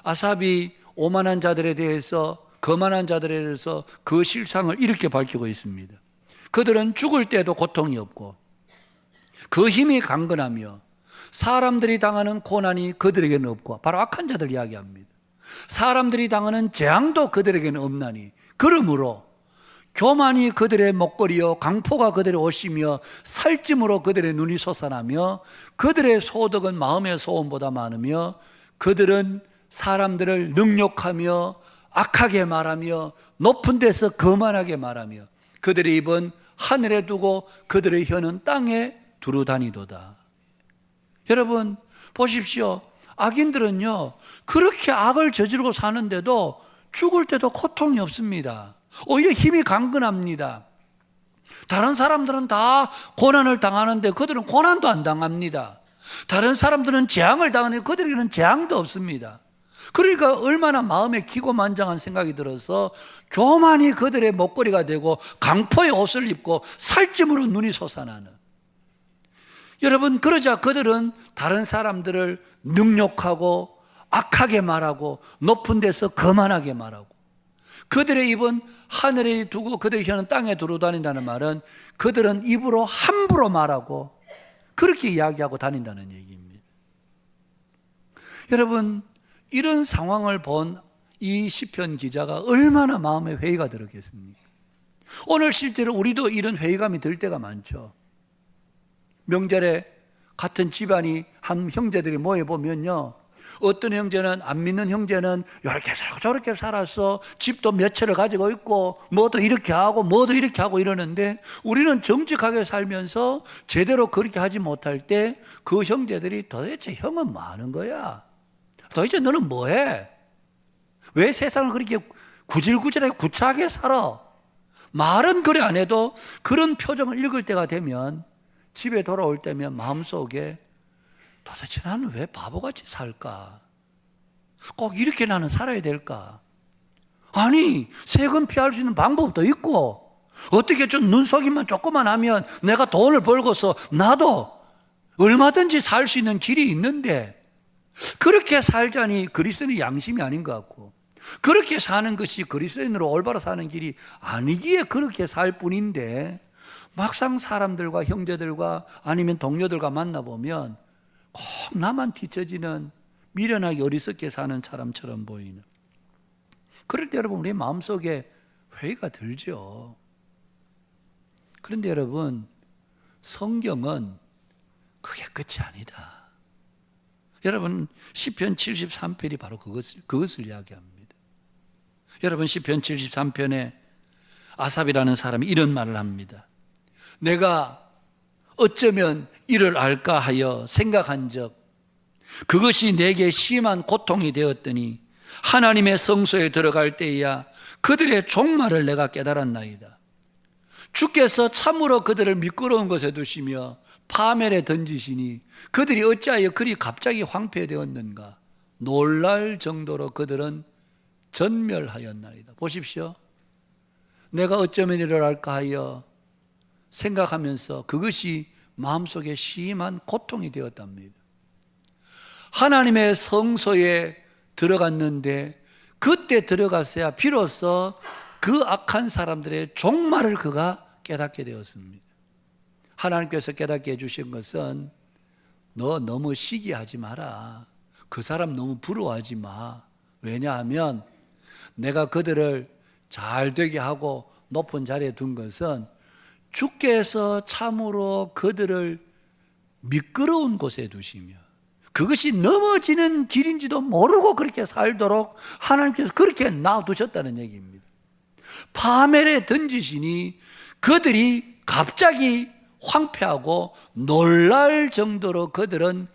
아삽이 오만한 자들에 대해서 거만한 자들에 대해서 그 실상을 이렇게 밝히고 있습니다. 그들은 죽을 때도 고통이 없고 그 힘이 강건하며 사람들이 당하는 고난이 그들에게는 없고 바로 악한 자들 이야기합니다. 사람들이 당하는 재앙도 그들에게는 없나니 그러므로 교만이 그들의 먹거리요 강포가 그들의 옷이며 살찜으로 그들의 눈이 솟아나며 그들의 소득은 마음의 소원보다 많으며 그들은 사람들을 능욕하며 악하게 말하며 높은 데서 거만하게 말하며 그들의 입은 하늘에 두고 그들의 혀는 땅에 두루 다니도다. 여러분 보십시오. 악인들은요 그렇게 악을 저지르고 사는데도 죽을 때도 고통이 없습니다. 오히려 힘이 강건합니다. 다른 사람들은 다 고난을 당하는데 그들은 고난도 안 당합니다. 다른 사람들은 재앙을 당하는데 그들에게는 재앙도 없습니다. 그러니까 얼마나 마음에 기고만장한 생각이 들어서 교만이 그들의 먹거리가 되고 강포의 옷을 입고 살찜으로 눈이 솟아나는. 여러분 그러자 그들은 다른 사람들을 능욕하고 악하게 말하고 높은 데서 거만하게 말하고 그들의 입은 하늘에 두고 그들의 혀는 땅에 두루 다닌다는 말은 그들은 입으로 함부로 말하고 그렇게 이야기하고 다닌다는 얘기입니다. 여러분 이런 상황을 본 이 시편 기자가 얼마나 마음에 회의가 들었겠습니까? 오늘 실제로 우리도 이런 회의감이 들 때가 많죠. 명절에 같은 집안이 한 형제들이 모여보면요 어떤 형제는 안 믿는 형제는 이렇게 살고 저렇게 살았어 집도 몇 채를 가지고 있고 뭐도 이렇게 하고 뭐도 이렇게 하고 이러는데 우리는 정직하게 살면서 제대로 그렇게 하지 못할 때 그 형제들이 도대체 형은 뭐 하는 거야? 도대체 너는 뭐해? 왜 세상을 그렇게 구질구질하게 구차하게 살아? 말은 그래 안 해도 그런 표정을 읽을 때가 되면 집에 돌아올 때면 마음속에 도대체 나는 왜 바보같이 살까? 꼭 이렇게 나는 살아야 될까? 아니 세금 피할 수 있는 방법도 있고 어떻게 좀 눈속임만 조금만 하면 내가 돈을 벌고서 나도 얼마든지 살 수 있는 길이 있는데 그렇게 살자니 그리스도인의 양심이 아닌 것 같고 그렇게 사는 것이 그리스도인으로 올바로 사는 길이 아니기에 그렇게 살 뿐인데 막상 사람들과 형제들과 아니면 동료들과 만나보면 꼭 나만 뒤처지는 미련하게 어리석게 사는 사람처럼 보이는, 그럴 때 여러분 우리 마음속에 회의가 들죠. 그런데 여러분, 성경은 그게 끝이 아니다. 여러분, 시편 73편이 바로 그것을 이야기합니다. 여러분, 시편 73편에 아삽이라는 사람이 이런 말을 합니다. 내가 어쩌면 이를 알까 하여 생각한 적, 그것이 내게 심한 고통이 되었더니 하나님의 성소에 들어갈 때야 그들의 종말을 내가 깨달았나이다. 주께서 참으로 그들을 미끄러운 곳에 두시며 파멸에 던지시니 그들이 어찌하여 그리 갑자기 황폐되었는가. 놀랄 정도로 그들은 전멸하였나이다. 보십시오. 내가 어쩌면 이를 알까 하여 생각하면서 그것이 마음속에 심한 고통이 되었답니다. 하나님의 성소에 들어갔는데 그때 들어갔어야 비로소 그 악한 사람들의 종말을 그가 깨닫게 되었습니다. 하나님께서 깨닫게 해주신 것은 너 너무 시기하지 마라. 그 사람 너무 부러워하지 마. 왜냐하면 내가 그들을 잘 되게 하고 높은 자리에 둔 것은 주께서 참으로 그들을 미끄러운 곳에 두시며 그것이 넘어지는 길인지도 모르고 그렇게 살도록 하나님께서 그렇게 놔두셨다는 얘기입니다. 파멸에 던지시니 그들이 갑자기 황폐하고 놀랄 정도로 그들은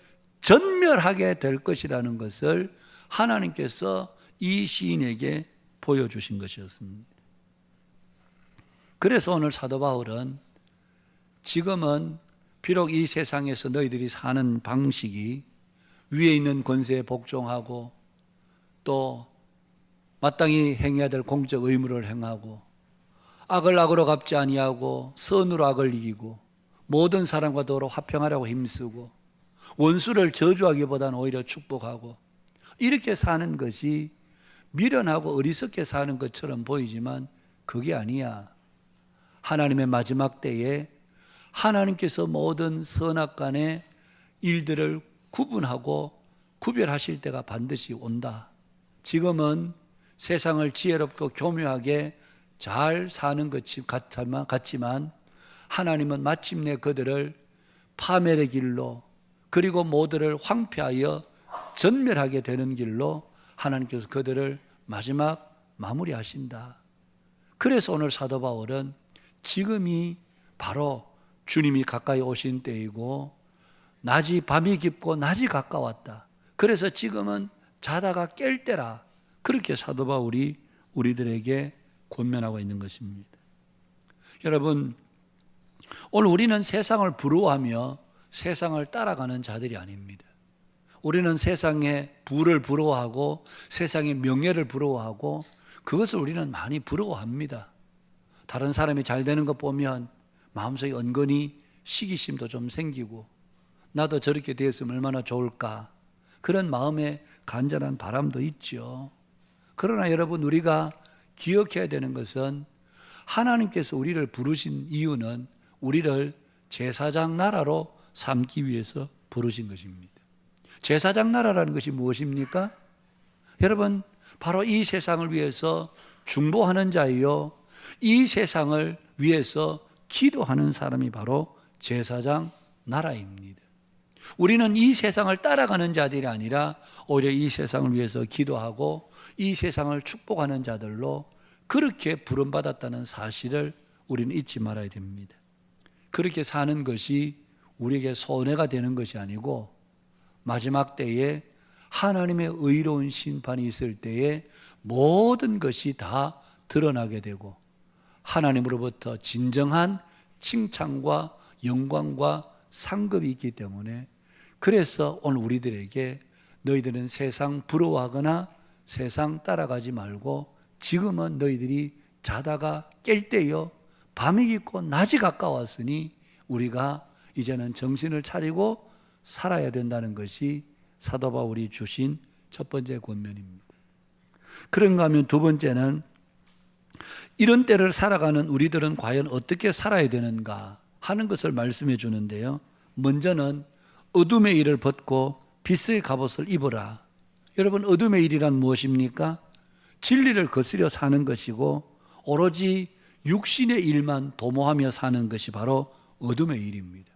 전멸하게 될 것이라는 것을 하나님께서 이 시인에게 보여주신 것이었습니다. 그래서 오늘 사도 바울은 지금은 비록 이 세상에서 너희들이 사는 방식이 위에 있는 권세에 복종하고 또 마땅히 행해야 될 공적 의무를 행하고 악을 악으로 갚지 아니하고 선으로 악을 이기고 모든 사람과 더불어 화평하려고 힘쓰고 원수를 저주하기보다는 오히려 축복하고 이렇게 사는 것이 미련하고 어리석게 사는 것처럼 보이지만 그게 아니야. 하나님의 마지막 때에 하나님께서 모든 선악간의 일들을 구분하고 구별하실 때가 반드시 온다. 지금은 세상을 지혜롭고 교묘하게 잘 사는 것 같지만 하나님은 마침내 그들을 파멸의 길로 그리고 모두를 황폐하여 전멸하게 되는 길로 하나님께서 그들을 마지막 마무리하신다. 그래서 오늘 사도 바울은 지금이 바로 주님이 가까이 오신 때이고 낮이 밤이 깊고 낮이 가까웠다. 그래서 지금은 자다가 깰 때라. 그렇게 사도 바울이 우리들에게 권면하고 있는 것입니다. 여러분, 오늘 우리는 세상을 부러워하며 세상을 따라가는 자들이 아닙니다. 우리는 세상의 부를 부러워하고 세상의 명예를 부러워하고 그것을 우리는 많이 부러워합니다. 다른 사람이 잘 되는 것 보면 마음속에 은근히 시기심도 좀 생기고 나도 저렇게 되었으면 얼마나 좋을까 그런 마음에 간절한 바람도 있죠. 그러나 여러분, 우리가 기억해야 되는 것은 하나님께서 우리를 부르신 이유는 우리를 제사장 나라로 삼기 위해서 부르신 것입니다. 제사장 나라라는 것이 무엇입니까? 여러분, 바로 이 세상을 위해서 중보하는 자이요 이 세상을 위해서 기도하는 사람이 바로 제사장 나라입니다. 우리는 이 세상을 따라가는 자들이 아니라 오히려 이 세상을 위해서 기도하고 이 세상을 축복하는 자들로 그렇게 부름받았다는 사실을 우리는 잊지 말아야 됩니다. 그렇게 사는 것이 우리에게 손해가 되는 것이 아니고 마지막 때에 하나님의 의로운 심판이 있을 때에 모든 것이 다 드러나게 되고 하나님으로부터 진정한 칭찬과 영광과 상급이 있기 때문에 그래서 오늘 우리들에게 너희들은 세상 부러워하거나 세상 따라가지 말고 지금은 너희들이 자다가 깰 때요 밤이 깊고 낮이 가까웠으니 우리가 이제는 정신을 차리고 살아야 된다는 것이 사도 바울이 주신 첫 번째 권면입니다. 그런가 하면 두 번째는 이런 때를 살아가는 우리들은 과연 어떻게 살아야 되는가 하는 것을 말씀해 주는데요. 먼저는 어둠의 일을 벗고 빛의 갑옷을 입으라. 여러분, 어둠의 일이란 무엇입니까? 진리를 거스려 사는 것이고 오로지 육신의 일만 도모하며 사는 것이 바로 어둠의 일입니다.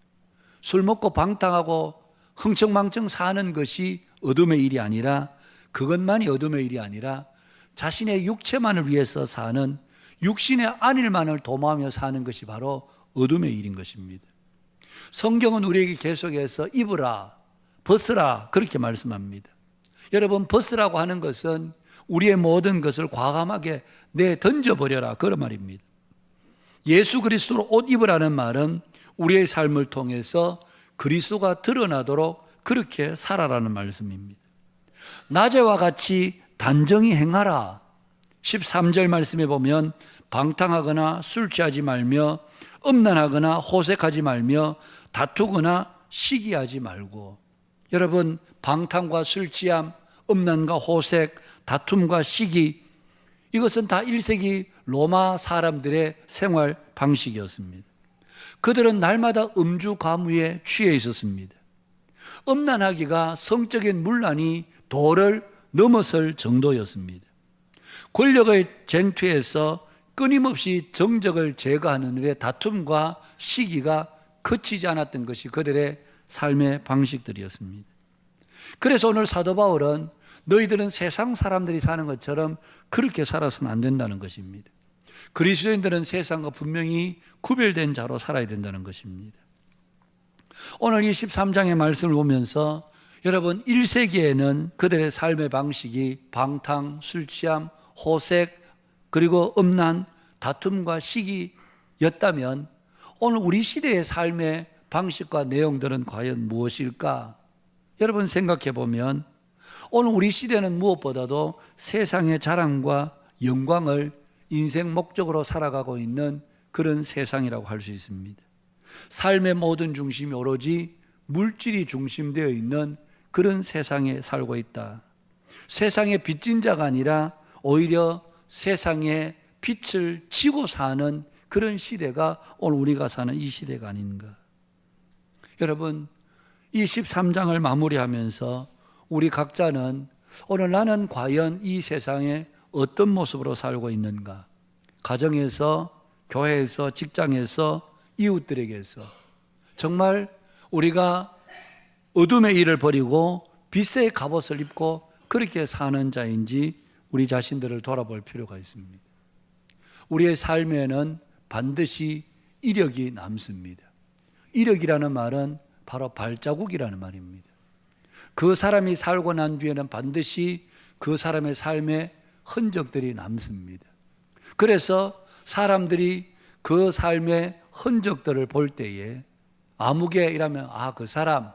술 먹고 방탕하고 흥청망청 사는 것이 어둠의 일이 아니라, 그것만이 어둠의 일이 아니라 자신의 육체만을 위해서 사는, 육신의 안일만을 도모하며 사는 것이 바로 어둠의 일인 것입니다. 성경은 우리에게 계속해서 입으라, 벗으라 그렇게 말씀합니다. 여러분, 벗으라고 하는 것은 우리의 모든 것을 과감하게 내던져버려라, 그런 말입니다. 예수 그리스도로 옷 입으라는 말은 우리의 삶을 통해서 그리스도가 드러나도록 그렇게 살아라는 말씀입니다. 낮에와 같이 단정히 행하라. 13절 말씀에 보면 방탕하거나 술 취하지 말며 음란하거나 호색하지 말며 다투거나 시기하지 말고. 여러분, 방탕과 술 취함, 음란과 호색, 다툼과 시기, 이것은 다 1세기 로마 사람들의 생활 방식이었습니다. 그들은 날마다 음주 가무에 취해 있었습니다. 음란하기가 성적인 문란이 도를 넘어설 정도였습니다. 권력의 쟁투에서 끊임없이 정적을 제거하는 일에 다툼과 시기가 그치지 않았던 것이 그들의 삶의 방식들이었습니다. 그래서 오늘 사도 바울은 너희들은 세상 사람들이 사는 것처럼 그렇게 살아서는 안 된다는 것입니다. 그리스도인들은 세상과 분명히 구별된 자로 살아야 된다는 것입니다. 오늘 23장의 말씀을 보면서 여러분, 1세기에는 그들의 삶의 방식이 방탕, 술 취함, 호색, 그리고 음란, 다툼과 시기였다면 오늘 우리 시대의 삶의 방식과 내용들은 과연 무엇일까? 여러분, 생각해 보면 오늘 우리 시대는 무엇보다도 세상의 자랑과 영광을 인생 목적으로 살아가고 있는 그런 세상이라고 할 수 있습니다. 삶의 모든 중심이 오로지 물질이 중심되어 있는 그런 세상에 살고 있다. 세상의 빚진 자가 아니라 오히려 세상의 빛을 지고 사는 그런 시대가 오늘 우리가 사는 이 시대가 아닌가. 여러분, 이 13장을 마무리하면서 우리 각자는 오늘 나는 과연 이 세상에 어떤 모습으로 살고 있는가? 가정에서, 교회에서, 직장에서, 이웃들에게서 정말 우리가 어둠의 일을 버리고 빛의 갑옷을 입고 그렇게 사는 자인지 우리 자신들을 돌아볼 필요가 있습니다. 우리의 삶에는 반드시 이력이 남습니다. 이력이라는 말은 바로 발자국이라는 말입니다. 그 사람이 살고 난 뒤에는 반드시 그 사람의 삶의 흔적들이 남습니다. 그래서 사람들이 그 삶의 흔적들을 볼 때에 아무개이라면 그 사람,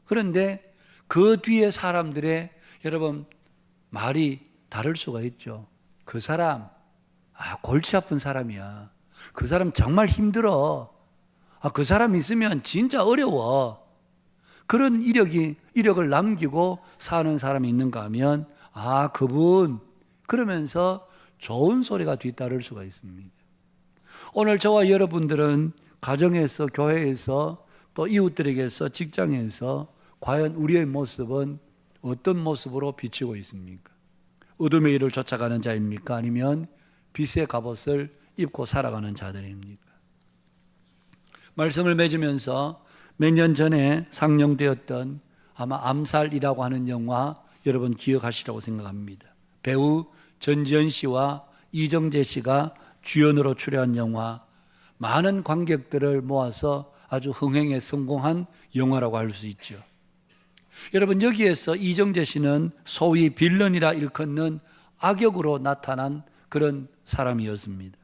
그런데 그 뒤에 사람들의 여러분 말이 다를 수가 있죠. 그 사람 골치 아픈 사람이야. 그 사람 정말 힘들어. 그 사람 있으면 진짜 어려워. 그런 이력을 남기고 사는 사람이 있는가 하면 그분, 그러면서 좋은 소리가 뒤따를 수가 있습니다. 오늘 저와 여러분들은 가정에서, 교회에서, 또 이웃들에게서, 직장에서 과연 우리의 모습은 어떤 모습으로 비치고 있습니까? 어둠의 일을 쫓아가는 자입니까? 아니면 빛의 갑옷을 입고 살아가는 자들입니까? 말씀을 맺으면서 몇 년 전에 상영되었던 아마 암살이라고 하는 영화 여러분 기억하시라고 생각합니다. 배우 전지현 씨와 이정재 씨가 주연으로 출연한 영화, 많은 관객들을 모아서 아주 흥행에 성공한 영화라고 할 수 있죠. 여러분, 여기에서 이정재 씨는 소위 빌런이라 일컫는 악역으로 나타난 그런 사람이었습니다.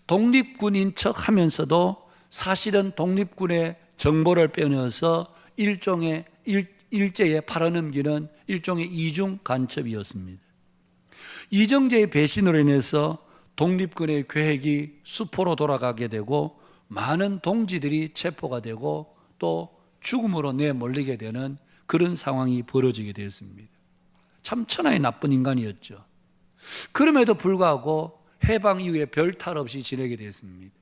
독립군인 척 하면서도 사실은 독립군의 정보를 빼내어서 일제에 팔아넘기는 일종의 이중 간첩이었습니다. 이정재의 배신으로 인해서 독립군의 계획이 수포로 돌아가게 되고 많은 동지들이 체포가 되고 또 죽음으로 내몰리게 되는 그런 상황이 벌어지게 되었습니다. 참 천하의 나쁜 인간이었죠. 그럼에도 불구하고 해방 이후에 별 탈 없이 지내게 되었습니다.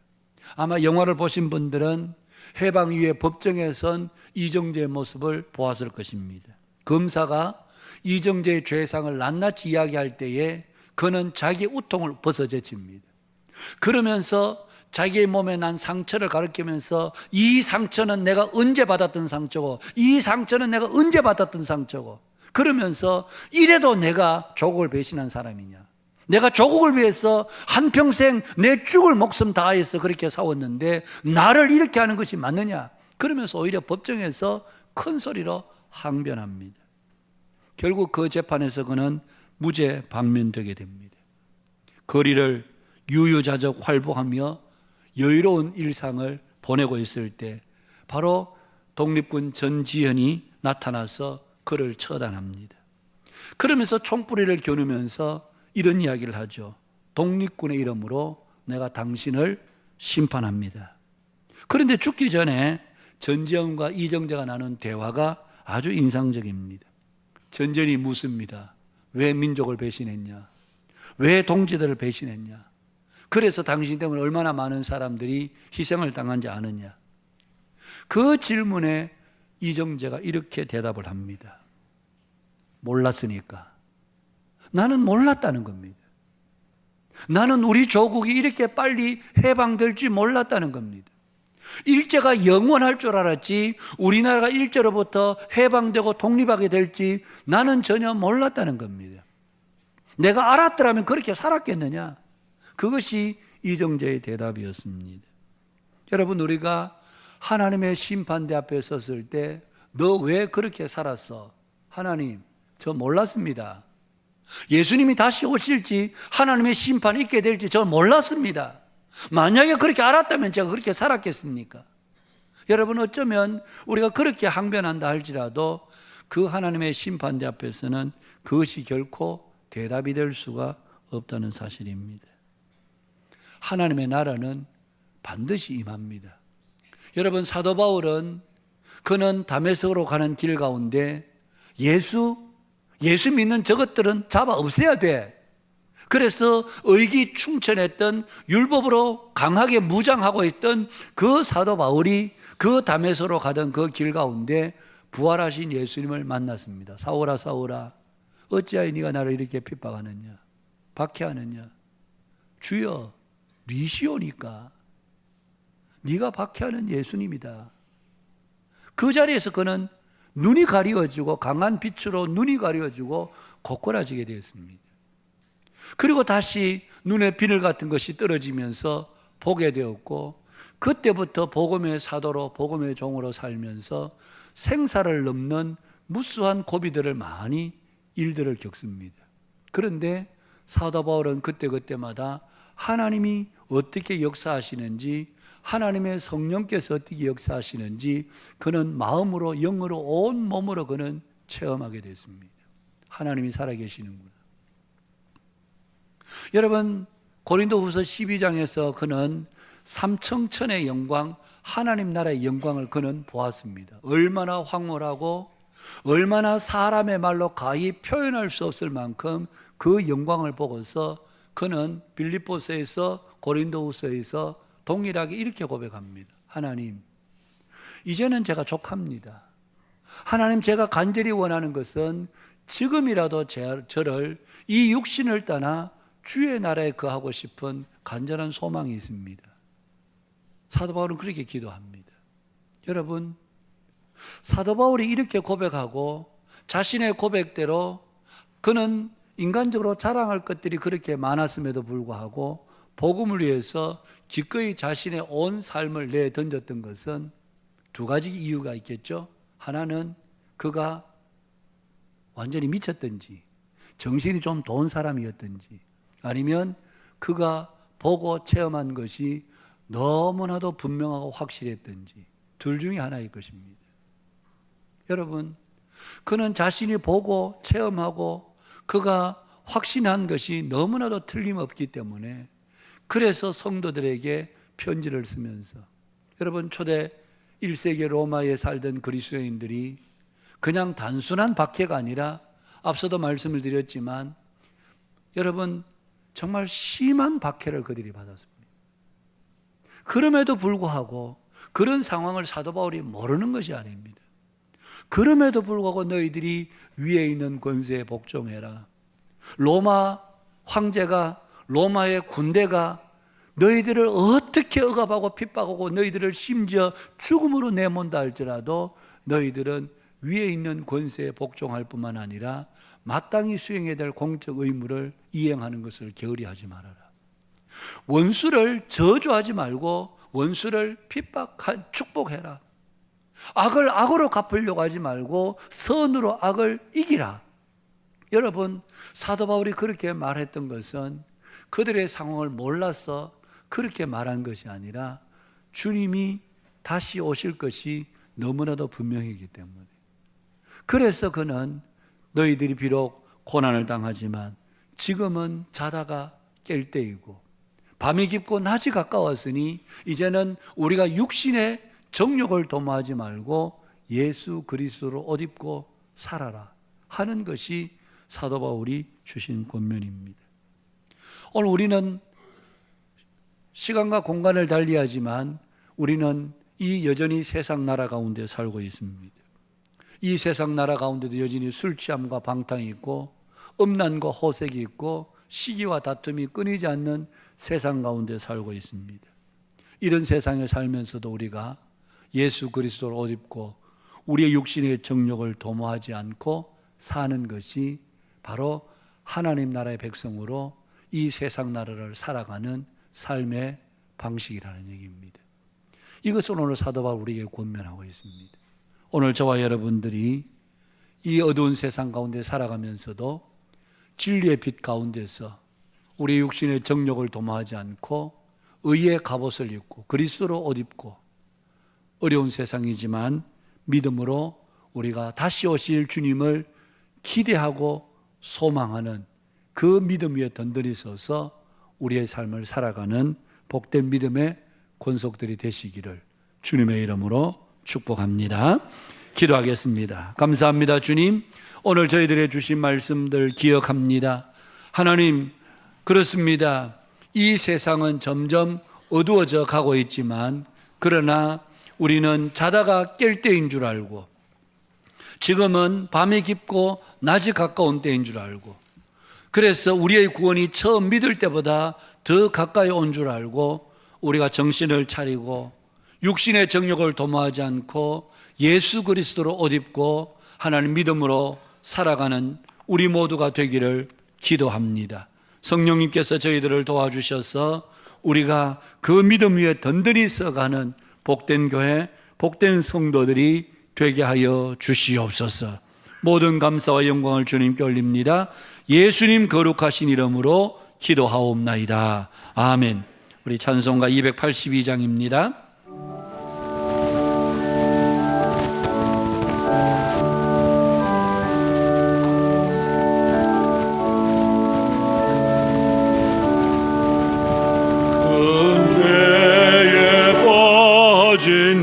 아마 영화를 보신 분들은 해방 이후에 법정에 선 이정재의 모습을 보았을 것입니다. 검사가 이정재의 죄상을 낱낱이 이야기할 때에 그는 자기의 우통을 벗어제칩니다. 그러면서 자기의 몸에 난 상처를 가리키면서 이 상처는 내가 언제 받았던 상처고 이 상처는 내가 언제 받았던 상처고 그러면서 이래도 내가 조국을 배신한 사람이냐, 내가 조국을 위해서 한평생 내 죽을 목숨 다해서 그렇게 싸웠는데 나를 이렇게 하는 것이 맞느냐, 그러면서 오히려 법정에서 큰 소리로 항변합니다. 결국 그 재판에서 그는 무죄 방면되게 됩니다. 거리를 유유자적 활보하며 여유로운 일상을 보내고 있을 때 바로 독립군 전지현이 나타나서 그를 처단합니다. 그러면서 총뿌리를 겨누면서 이런 이야기를 하죠. 독립군의 이름으로 내가 당신을 심판합니다. 그런데 죽기 전에 전지현과 이정재가 나눈 대화가 아주 인상적입니다. 전지현이 묻습니다. 왜 민족을 배신했냐? 왜 동지들을 배신했냐? 그래서 당신 때문에 얼마나 많은 사람들이 희생을 당한지 아느냐? 그 질문에 이정재가 이렇게 대답을 합니다. 몰랐으니까. 나는 몰랐다는 겁니다. 나는 우리 조국이 이렇게 빨리 해방될지 몰랐다는 겁니다. 일제가 영원할 줄 알았지 우리나라가 일제로부터 해방되고 독립하게 될지 나는 전혀 몰랐다는 겁니다. 내가 알았더라면 그렇게 살았겠느냐? 그것이 이정재의 대답이었습니다. 여러분, 우리가 하나님의 심판대 앞에 섰을 때 너 왜 그렇게 살았어? 하나님, 저 몰랐습니다. 예수님이 다시 오실지 하나님의 심판이 있게 될지 저 몰랐습니다. 만약에 그렇게 알았다면 제가 그렇게 살았겠습니까? 여러분, 어쩌면 우리가 그렇게 항변한다 할지라도 그 하나님의 심판대 앞에서는 그것이 결코 대답이 될 수가 없다는 사실입니다. 하나님의 나라는 반드시 임합니다. 여러분, 사도 바울은 그는 다메섹으로 가는 길 가운데 예수 믿는 저것들은 잡아 없애야 돼. 그래서 의기충천했던 율법으로 강하게 무장하고 있던 그 사도 바울이 그 다메섹으로 가던 그 길 가운데 부활하신 예수님을 만났습니다. 사울아 사울아 어찌하여 네가 나를 이렇게 핍박하느냐, 박해하느냐? 주여, 니시오니까 네가 박해하는 예수님이다. 그 자리에서 그는 눈이 가려지고 강한 빛으로 눈이 가려지고 고꾸라지게 되었습니다. 그리고 다시 눈에 비늘 같은 것이 떨어지면서 보게 되었고 그때부터 복음의 사도로 복음의 종으로 살면서 생사를 넘는 무수한 고비들을 많이 일들을 겪습니다. 그런데 사도 바울은 그때마다 하나님이 어떻게 역사하시는지, 하나님의 성령께서 어떻게 역사하시는지 그는 마음으로, 영으로, 온 몸으로 그는 체험하게 됐습니다. 하나님이 살아계시는구나. 여러분, 고린도후서 12장에서 그는 삼청천의 영광, 하나님 나라의 영광을 그는 보았습니다. 얼마나 황홀하고 얼마나 사람의 말로 가히 표현할 수 없을 만큼 그 영광을 보고서 그는 빌립보서에서 고린도후서에서 동일하게 이렇게 고백합니다. 하나님, 이제는 제가 족합니다. 하나님, 제가 간절히 원하는 것은 지금이라도 저를 이 육신을 떠나 주의 나라에 거하고 싶은 간절한 소망이 있습니다. 사도 바울은 그렇게 기도합니다. 여러분, 사도 바울이 이렇게 고백하고 자신의 고백대로 그는 인간적으로 자랑할 것들이 그렇게 많았음에도 불구하고 복음을 위해서 기꺼이 자신의 온 삶을 내던졌던 것은 두 가지 이유가 있겠죠. 하나는 그가 완전히 미쳤든지 정신이 좀 돈 사람이었든지 아니면 그가 보고 체험한 것이 너무나도 분명하고 확실했든지 둘 중에 하나일 것입니다. 여러분, 그는 자신이 보고 체험하고 그가 확신한 것이 너무나도 틀림없기 때문에 그래서 성도들에게 편지를 쓰면서, 여러분, 초대 1세기 로마에 살던 그리스도인들이 그냥 단순한 박해가 아니라 앞서도 말씀을 드렸지만 여러분, 정말 심한 박해를 그들이 받았습니다. 그럼에도 불구하고 그런 상황을 사도 바울이 모르는 것이 아닙니다. 그럼에도 불구하고 너희들이 위에 있는 권세에 복종해라. 로마 황제가, 로마의 군대가 너희들을 어떻게 억압하고 핍박하고 너희들을 심지어 죽음으로 내몬다 할지라도 너희들은 위에 있는 권세에 복종할 뿐만 아니라 마땅히 수행해야 될 공적 의무를 이행하는 것을 게으리하지 말아라. 원수를 저주하지 말고 원수를 축복해라. 악을 악으로 갚으려고 하지 말고 선으로 악을 이기라. 여러분, 사도 바울이 그렇게 말했던 것은 그들의 상황을 몰라서 그렇게 말한 것이 아니라 주님이 다시 오실 것이 너무나도 분명하기 때문에, 그래서 그는 너희들이 비록 고난을 당하지만 지금은 자다가 깰 때이고 밤이 깊고 낮이 가까웠으니 이제는 우리가 육신의 정욕을 도모하지 말고 예수 그리스도로 옷 입고 살아라 하는 것이 사도 바울이 주신 권면입니다. 오늘 우리는 시간과 공간을 달리하지만 우리는 이 여전히 세상 나라 가운데 살고 있습니다. 이 세상 나라 가운데도 여전히 술 취함과 방탕이 있고 음란과 호색이 있고 시기와 다툼이 끊이지 않는 세상 가운데 살고 있습니다. 이런 세상에 살면서도 우리가 예수 그리스도를 옷 입고 우리의 육신의 정욕을 도모하지 않고 사는 것이 바로 하나님 나라의 백성으로 이 세상 나라를 살아가는 삶의 방식이라는 얘기입니다. 이것을 오늘 사도 바울이 우리에게 권면하고 있습니다. 오늘 저와 여러분들이 이 어두운 세상 가운데 살아가면서도 진리의 빛 가운데서 우리 육신의 정욕을 도모하지 않고 의의 갑옷을 입고 그리스도로 옷 입고 어려운 세상이지만 믿음으로 우리가 다시 오실 주님을 기대하고 소망하는 그 믿음 위에 든든히 서서 우리의 삶을 살아가는 복된 믿음의 권속들이 되시기를 주님의 이름으로 축복합니다. 기도하겠습니다. 감사합니다. 주님, 오늘 저희들의 주신 말씀들 기억합니다. 하나님, 그렇습니다. 이 세상은 점점 어두워져 가고 있지만 그러나 우리는 자다가 깰 때인 줄 알고 지금은 밤이 깊고 낮이 가까운 때인 줄 알고 그래서 우리의 구원이 처음 믿을 때보다 더 가까이 온 줄 알고 우리가 정신을 차리고 육신의 정욕을 도모하지 않고 예수 그리스도로 옷 입고 하나님 믿음으로 살아가는 우리 모두가 되기를 기도합니다. 성령님께서 저희들을 도와주셔서 우리가 그 믿음 위에 든든히 서가는 복된 교회, 복된 성도들이 되게 하여 주시옵소서. 모든 감사와 영광을 주님께 올립니다. 예수님 거룩하신 이름으로 기도하옵나이다. 아멘. 우리 찬송가 282장입니다.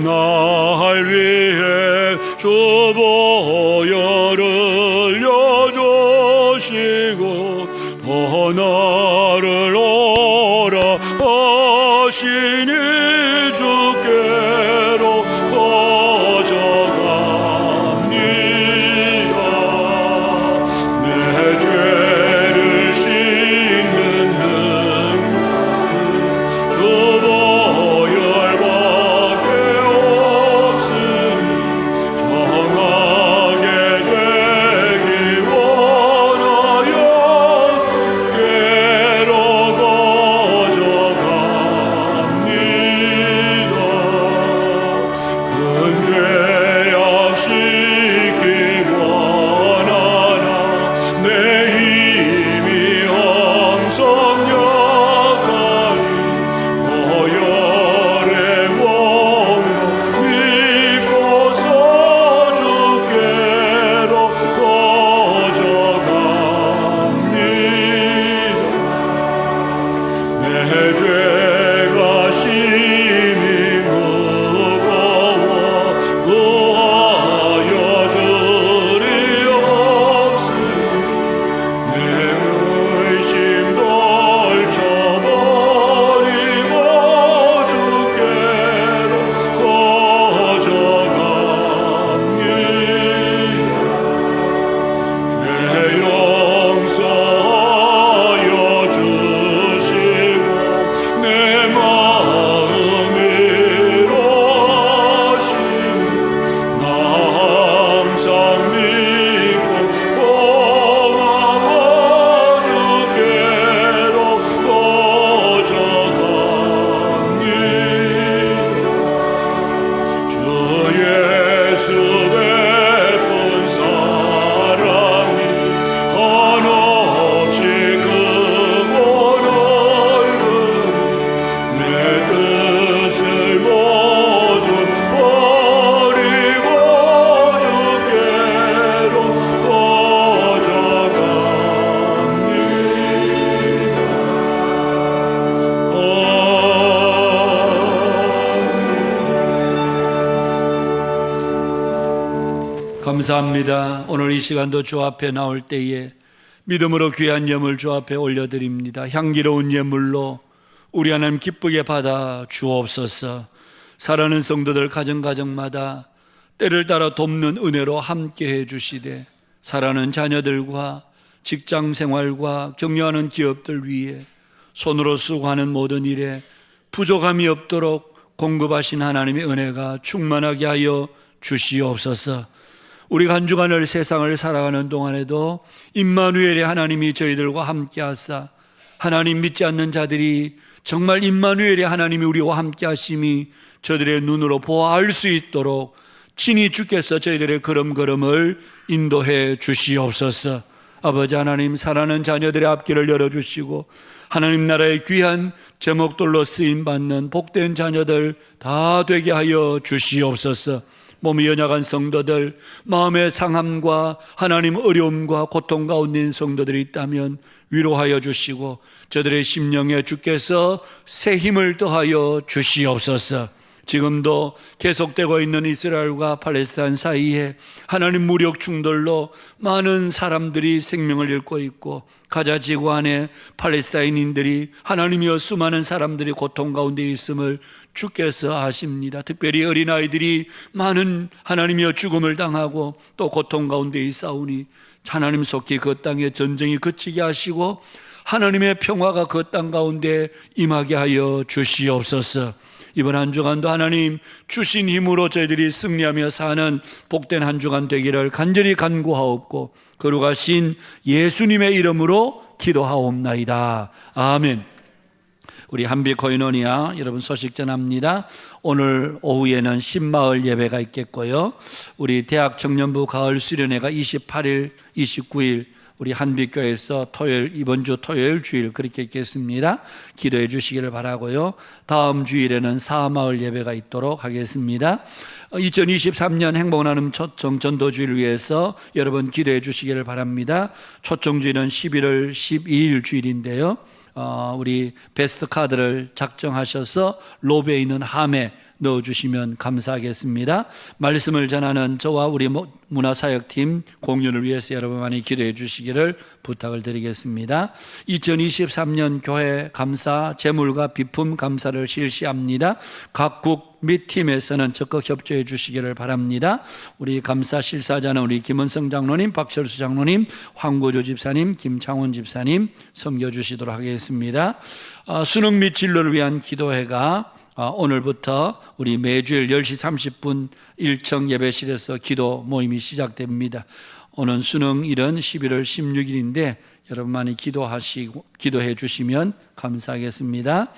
날 위해 주 보혈을 흘려주시고 더 나를 오라 하시니 주께로 거저갑니다. 내 죄를 씻는 주 보혈밖에 없으니 정하게 되길 원하여 깨로 거저갑니다. 큰 죄악 씻기 원하나 내 힘이 항상 약하니 보혈의 원고 믿고서 주께로 거저갑니다. 내 죄가 심히 무거워 구하여 주리옵소서. 내 의심 떨쳐버리고 주께로 거저갑니다. 감사합니다. 오늘 이 시간도 주 앞에 나올 때에 믿음으로 귀한 예물 주 앞에 올려드립니다. 향기로운 예물로 우리 하나님 기쁘게 받아 주옵소서. 사랑하는 성도들 가정가정마다 때를 따라 돕는 은혜로 함께 해주시되, 사랑하는 자녀들과 직장생활과 경영하는 기업들 위해 손으로 수고하는 모든 일에 부족함이 없도록 공급하신 하나님의 은혜가 충만하게 하여 주시옵소서. 우리가 한 주간을 세상을 살아가는 동안에도 임마누엘의 하나님이 저희들과 함께 하사, 하나님 믿지 않는 자들이 정말 임마누엘의 하나님이 우리와 함께 하심이 저들의 눈으로 보아할 수 있도록 친히 주께서 저희들의 걸음걸음을 인도해 주시옵소서. 아버지 하나님, 사랑하는 자녀들의 앞길을 열어주시고 하나님 나라의 귀한 제목들로 쓰임받는 복된 자녀들 다 되게 하여 주시옵소서. 몸이 연약한 성도들, 마음의 상함과 하나님 어려움과 고통 가운데 있는 성도들이 있다면 위로하여 주시고 저들의 심령에 주께서 새 힘을 더하여 주시옵소서. 지금도 계속되고 있는 이스라엘과 팔레스타인 사이에 하나님 무력 충돌로 많은 사람들이 생명을 잃고 있고, 가자 지구 안에 팔레스타인인들이 하나님이여 수많은 사람들이 고통 가운데 있음을 주께서 아십니다. 특별히 어린아이들이 많은 하나님이여 죽음을 당하고 또 고통 가운데 있사오니 하나님 속히 그 땅에 전쟁이 그치게 하시고 하나님의 평화가 그 땅 가운데 임하게 하여 주시옵소서. 이번 한 주간도 하나님 주신 힘으로 저희들이 승리하며 사는 복된 한 주간 되기를 간절히 간구하옵고 거룩하신 예수님의 이름으로 기도하옵나이다. 아멘. 우리 한빛 코이노니아 여러분 소식 전합니다. 오늘 오후에는 신마을 예배가 있겠고요. 우리 대학 청년부 가을 수련회가 28일, 29일 우리 한빛교회에서 토요일, 이번 주 토요일 주일 그렇게 있겠습니다. 기도해 주시기를 바라고요. 다음 주일에는 사마을 예배가 있도록 하겠습니다. 2023년 행복나눔 초청 전도주의를 위해서 여러분 기도해 주시기를 바랍니다. 초청주일은 11월 12일 주일인데요. 우리 베스트 카드를 작정하셔서 로비에 있는 함에 넣어주시면 감사하겠습니다. 말씀을 전하는 저와 우리 문화사역팀 공연을 위해서 여러분 많이 기도해 주시기를 부탁을 드리겠습니다. 2023년 교회 감사 재물과 비품 감사를 실시합니다. 각국 및 팀에서는 적극 협조해 주시기를 바랍니다. 우리 감사 실사자는 우리 김은성 장로님, 박철수 장로님, 황고조 집사님, 김창원 집사님 섬겨주시도록 하겠습니다. 수능 및 진로를 위한 기도회가 오늘부터 우리 매주일 10시 30분 1청 예배실에서 기도 모임이 시작됩니다. 오늘 수능일은 11월 16일인데 여러분 많이 기도해 주시면 감사하겠습니다.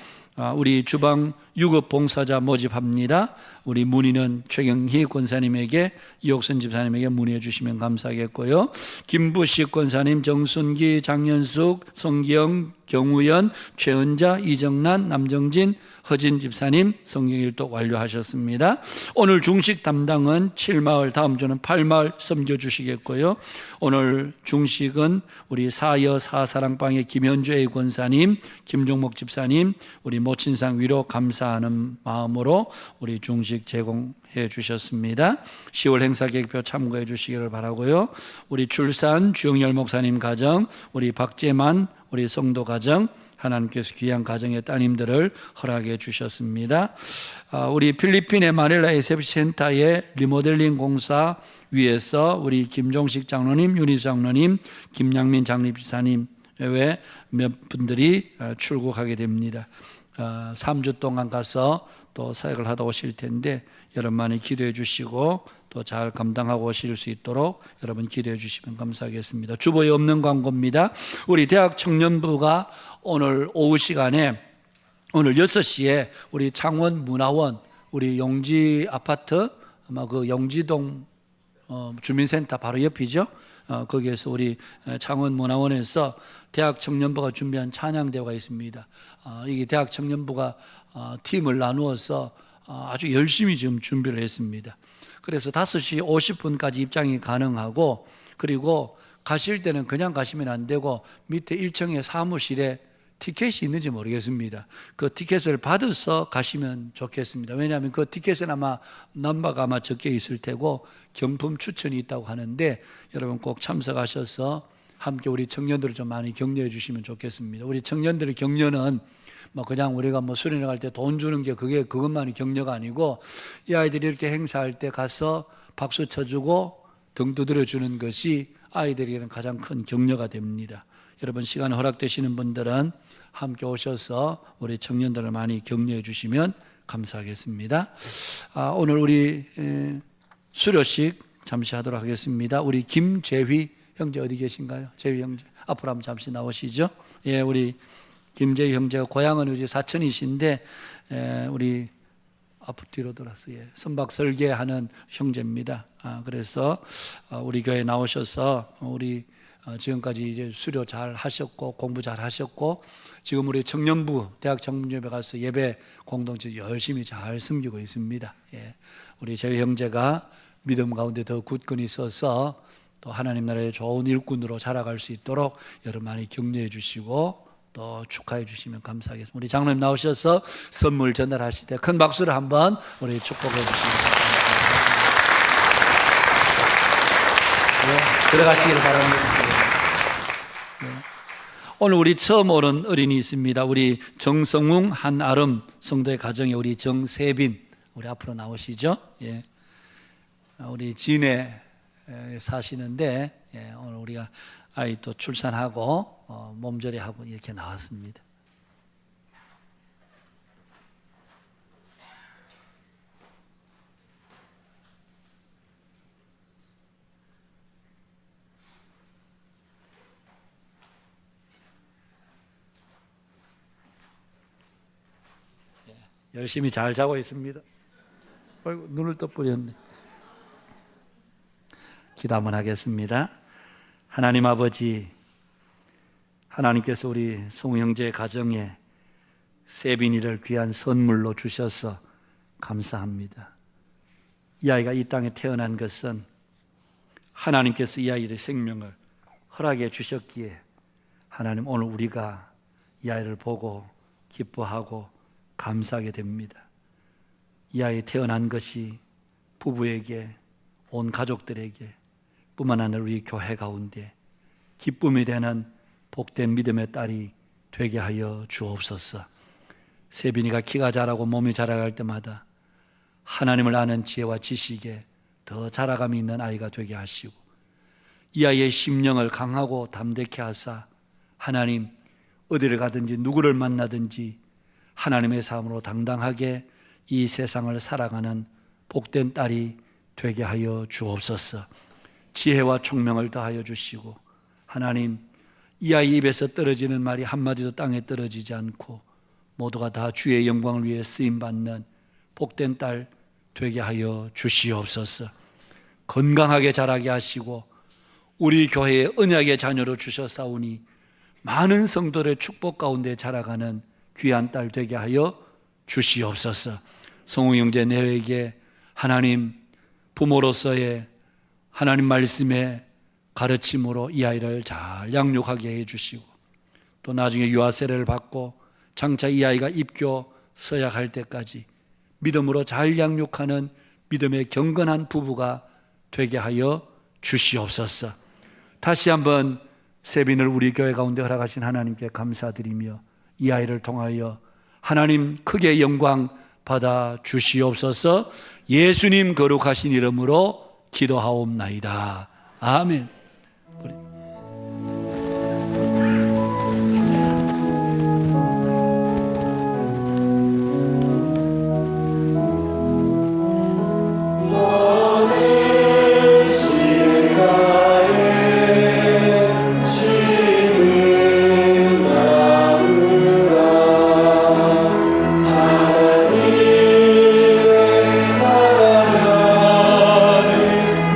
우리 주방 유급 봉사자 모집합니다. 우리 문의는 최경희 권사님에게, 이옥선 집사님에게 문의해 주시면 감사하겠고요. 김부식 권사님, 정순기, 장현숙, 성기영, 경우연, 최은자, 이정란, 남정진, 허진 집사님 성경일독 완료하셨습니다. 오늘 중식 담당은 7마을, 다음 주는 8마을 섬겨주시겠고요. 오늘 중식은 우리 사여 사사랑방의 김현주 A 권사님, 김종목 집사님, 우리 모친상 위로 감사하는 마음으로 우리 중식 제공해 주셨습니다. 10월 행사 계획표 참고해 주시기를 바라고요. 우리 출산 주영열 목사님 가정, 우리 박재만 우리 성도 가정, 하나님께서 귀한 가정의 따님들을 허락해 주셨습니다. 우리 필리핀의 마닐라 SF 센터의 리모델링 공사 위에서 우리 김종식 장로님, 윤희 장로님, 김양민 장립지사님 외 몇 분들이 출국하게 됩니다. 3주 동안 가서 또 사역을 하다 오실 텐데 여러분 많이 기도해 주시고 또 잘 감당하고 오실 수 있도록 여러분 기도해 주시면 감사하겠습니다. 주보에 없는 광고입니다. 우리 대학 청년부가 오늘 오후 시간에 오늘 6시에 우리 창원 문화원 우리 용지 아파트 아마 그 용지동 주민센터 바로 옆이죠. 거기에서 우리 창원 문화원에서 대학 청년부가 준비한 찬양대회가 있습니다. 이게 대학 청년부가 팀을 나누어서 아주 열심히 지금 준비를 했습니다. 그래서 5시 50분까지 입장이 가능하고, 그리고 가실 때는 그냥 가시면 안 되고 밑에 1층의 사무실에 티켓이 있는지 모르겠습니다. 그 티켓을 받아서 가시면 좋겠습니다. 왜냐하면 그 티켓은 아마 넘버가 아마 적혀 있을 테고 경품 추천이 있다고 하는데 여러분 꼭 참석하셔서 함께 우리 청년들을 좀 많이 격려해 주시면 좋겠습니다. 우리 청년들의 격려는 뭐 그냥 우리가 뭐 수련회 갈 때 돈 주는 게 그것만이 격려가 아니고 이 아이들이 이렇게 행사할 때 가서 박수 쳐주고 등 두드려 주는 것이 아이들에게는 가장 큰 격려가 됩니다. 여러분 시간 허락되시는 분들은 함께 오셔서 우리 청년들을 많이 격려해 주시면 감사하겠습니다. 오늘 우리 수료식 잠시 하도록 하겠습니다. 우리 김재휘 형제 어디 계신가요? 재휘 형제 앞으로 한번 잠시 나오시죠. 예, 우리 김재휘 형제가 고향은 이제 사천이신데 우리 앞으로 뒤로 돌아서 선박 설계하는 형제입니다. 그래서 우리 교회 나오셔서 우리 지금까지 이제 수료 잘 하셨고 공부 잘 하셨고 지금 우리 청년부 대학 청년부에 가서 예배 공동체 열심히 잘 섬기고 있습니다. 우리 재휘 형제가 믿음 가운데 더 굳건히 있어서 또 하나님 나라의 좋은 일꾼으로 자라갈 수 있도록 여러분 많이 격려해 주시고 또 축하해 주시면 감사하겠습니다. 우리 장로님 나오셔서 선물 전달하실 때 큰 박수를 한번 우리 축복해 주시면 들어가시기를 바랍니다. 오늘 우리 처음 오는 어린이 있습니다. 우리 정성웅 한아름 성도의 가정에 우리 정세빈 우리 앞으로 나오시죠. 우리 진해 사시는데 오늘 우리가 아이 또 출산하고 몸조리하고 이렇게 나왔습니다. 열심히 잘 자고 있습니다. 아이고, 눈을 떠버렸네. 기도 한번 하겠습니다. 하나님 아버지, 하나님께서 우리 성우 형제의 가정에 세빈이를 귀한 선물로 주셔서 감사합니다. 이 아이가 이 땅에 태어난 것은 하나님께서 이 아이의 생명을 허락해 주셨기에 하나님 오늘 우리가 이 아이를 보고 기뻐하고 감사하게 됩니다. 이 아이 태어난 것이 부부에게 온 가족들에게 뿐만 아니라 우리 교회 가운데 기쁨이 되는 복된 믿음의 딸이 되게 하여 주옵소서. 세빈이가 키가 자라고 몸이 자라갈 때마다 하나님을 아는 지혜와 지식에 더 자라감이 있는 아이가 되게 하시고 이 아이의 심령을 강하고 담대케 하사 하나님 어디를 가든지 누구를 만나든지 하나님의 삶으로 당당하게 이 세상을 살아가는 복된 딸이 되게 하여 주옵소서. 지혜와 총명을 더하여 주시고 하나님 이 아이 입에서 떨어지는 말이 한마디도 땅에 떨어지지 않고 모두가 다 주의 영광을 위해 쓰임받는 복된 딸 되게 하여 주시옵소서. 건강하게 자라게 하시고 우리 교회의 언약의 자녀로 주셨사오니 많은 성도들의 축복 가운데 자라가는 귀한 딸 되게 하여 주시옵소서. 성우 형제 내외에게 하나님 부모로서의 하나님 말씀의 가르침으로 이 아이를 잘 양육하게 해주시고 또 나중에 유아 세례를 받고 장차 이 아이가 입교 서약할 때까지 믿음으로 잘 양육하는 믿음의 경건한 부부가 되게 하여 주시옵소서. 다시 한번 세빈을 우리 교회 가운데 허락하신 하나님께 감사드리며 이 아이를 통하여 하나님 크게 영광 받아 주시옵소서. 예수님 거룩하신 이름으로 기도하옵나이다. 아멘.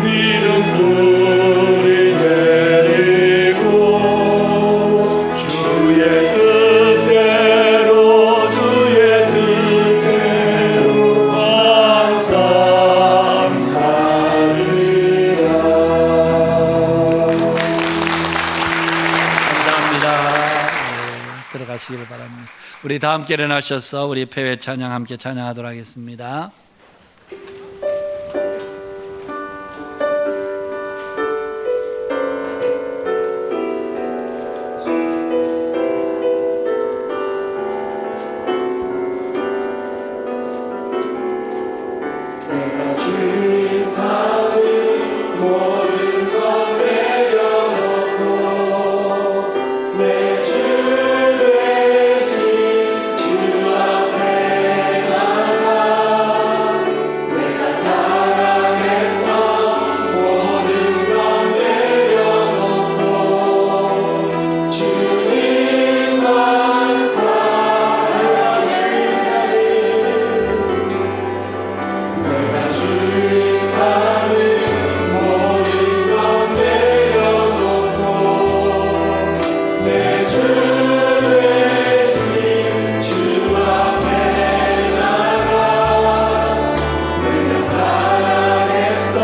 믿음 뿌리 내리 우리 다 함께 일어나셔서 우리 패회 찬양 함께 찬양하도록 하겠습니다. 내가 주인 삶을 모든 것 내려놓고 내 주 대신 주 앞에 나가 내가 사랑했던 모든 것 내려놓고 주님만 사랑한 주 삶을 내가 주인 삶을 모든 것 내려놓고 내 주 대신 주 앞에 나가 내가 사랑했던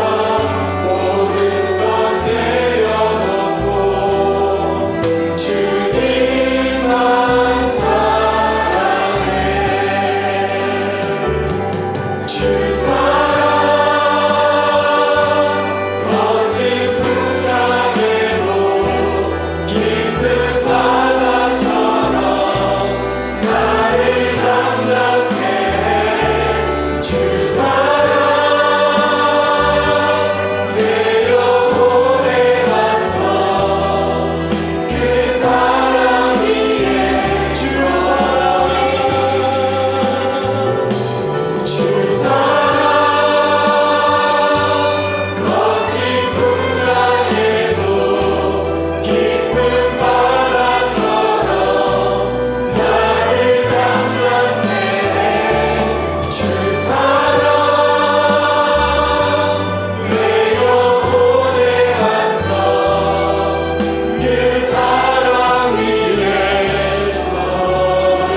모든 것 내려놓고 주님만 사랑해 주 거친 풍랑에도 깊은 바다처럼 나를 잠잠케 해. 주 사랑 내 영혼의 반석 그 사랑 위에 주 사랑 거친 풍랑에도 깊은 바다처럼 나를 잠잠케 해. 주 사랑 내 영혼의 반석 그 사랑 위에 서리.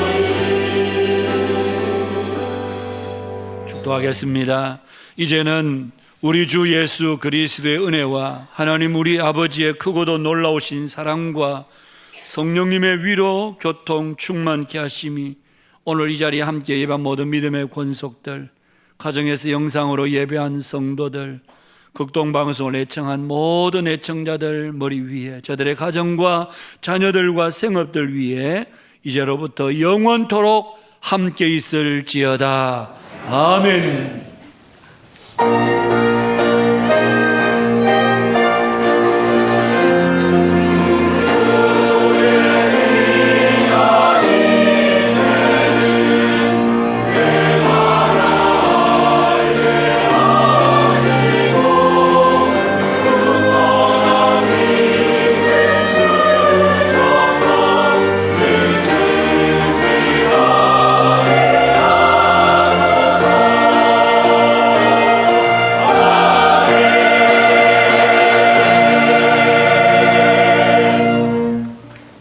축도하겠습니다. 이제는 우리 주 예수 그리스도의 은혜와 하나님 우리 아버지의 크고도 놀라우신 사랑과 성령님의 위로, 교통, 충만케 하심이 오늘 이 자리에 함께 예배한 모든 믿음의 권속들, 가정에서 영상으로 예배한 성도들, 극동방송을 애청한 모든 애청자들 머리 위에, 저들의 가정과 자녀들과 생업들 위에 이제로부터 영원토록 함께 있을지어다. 아멘.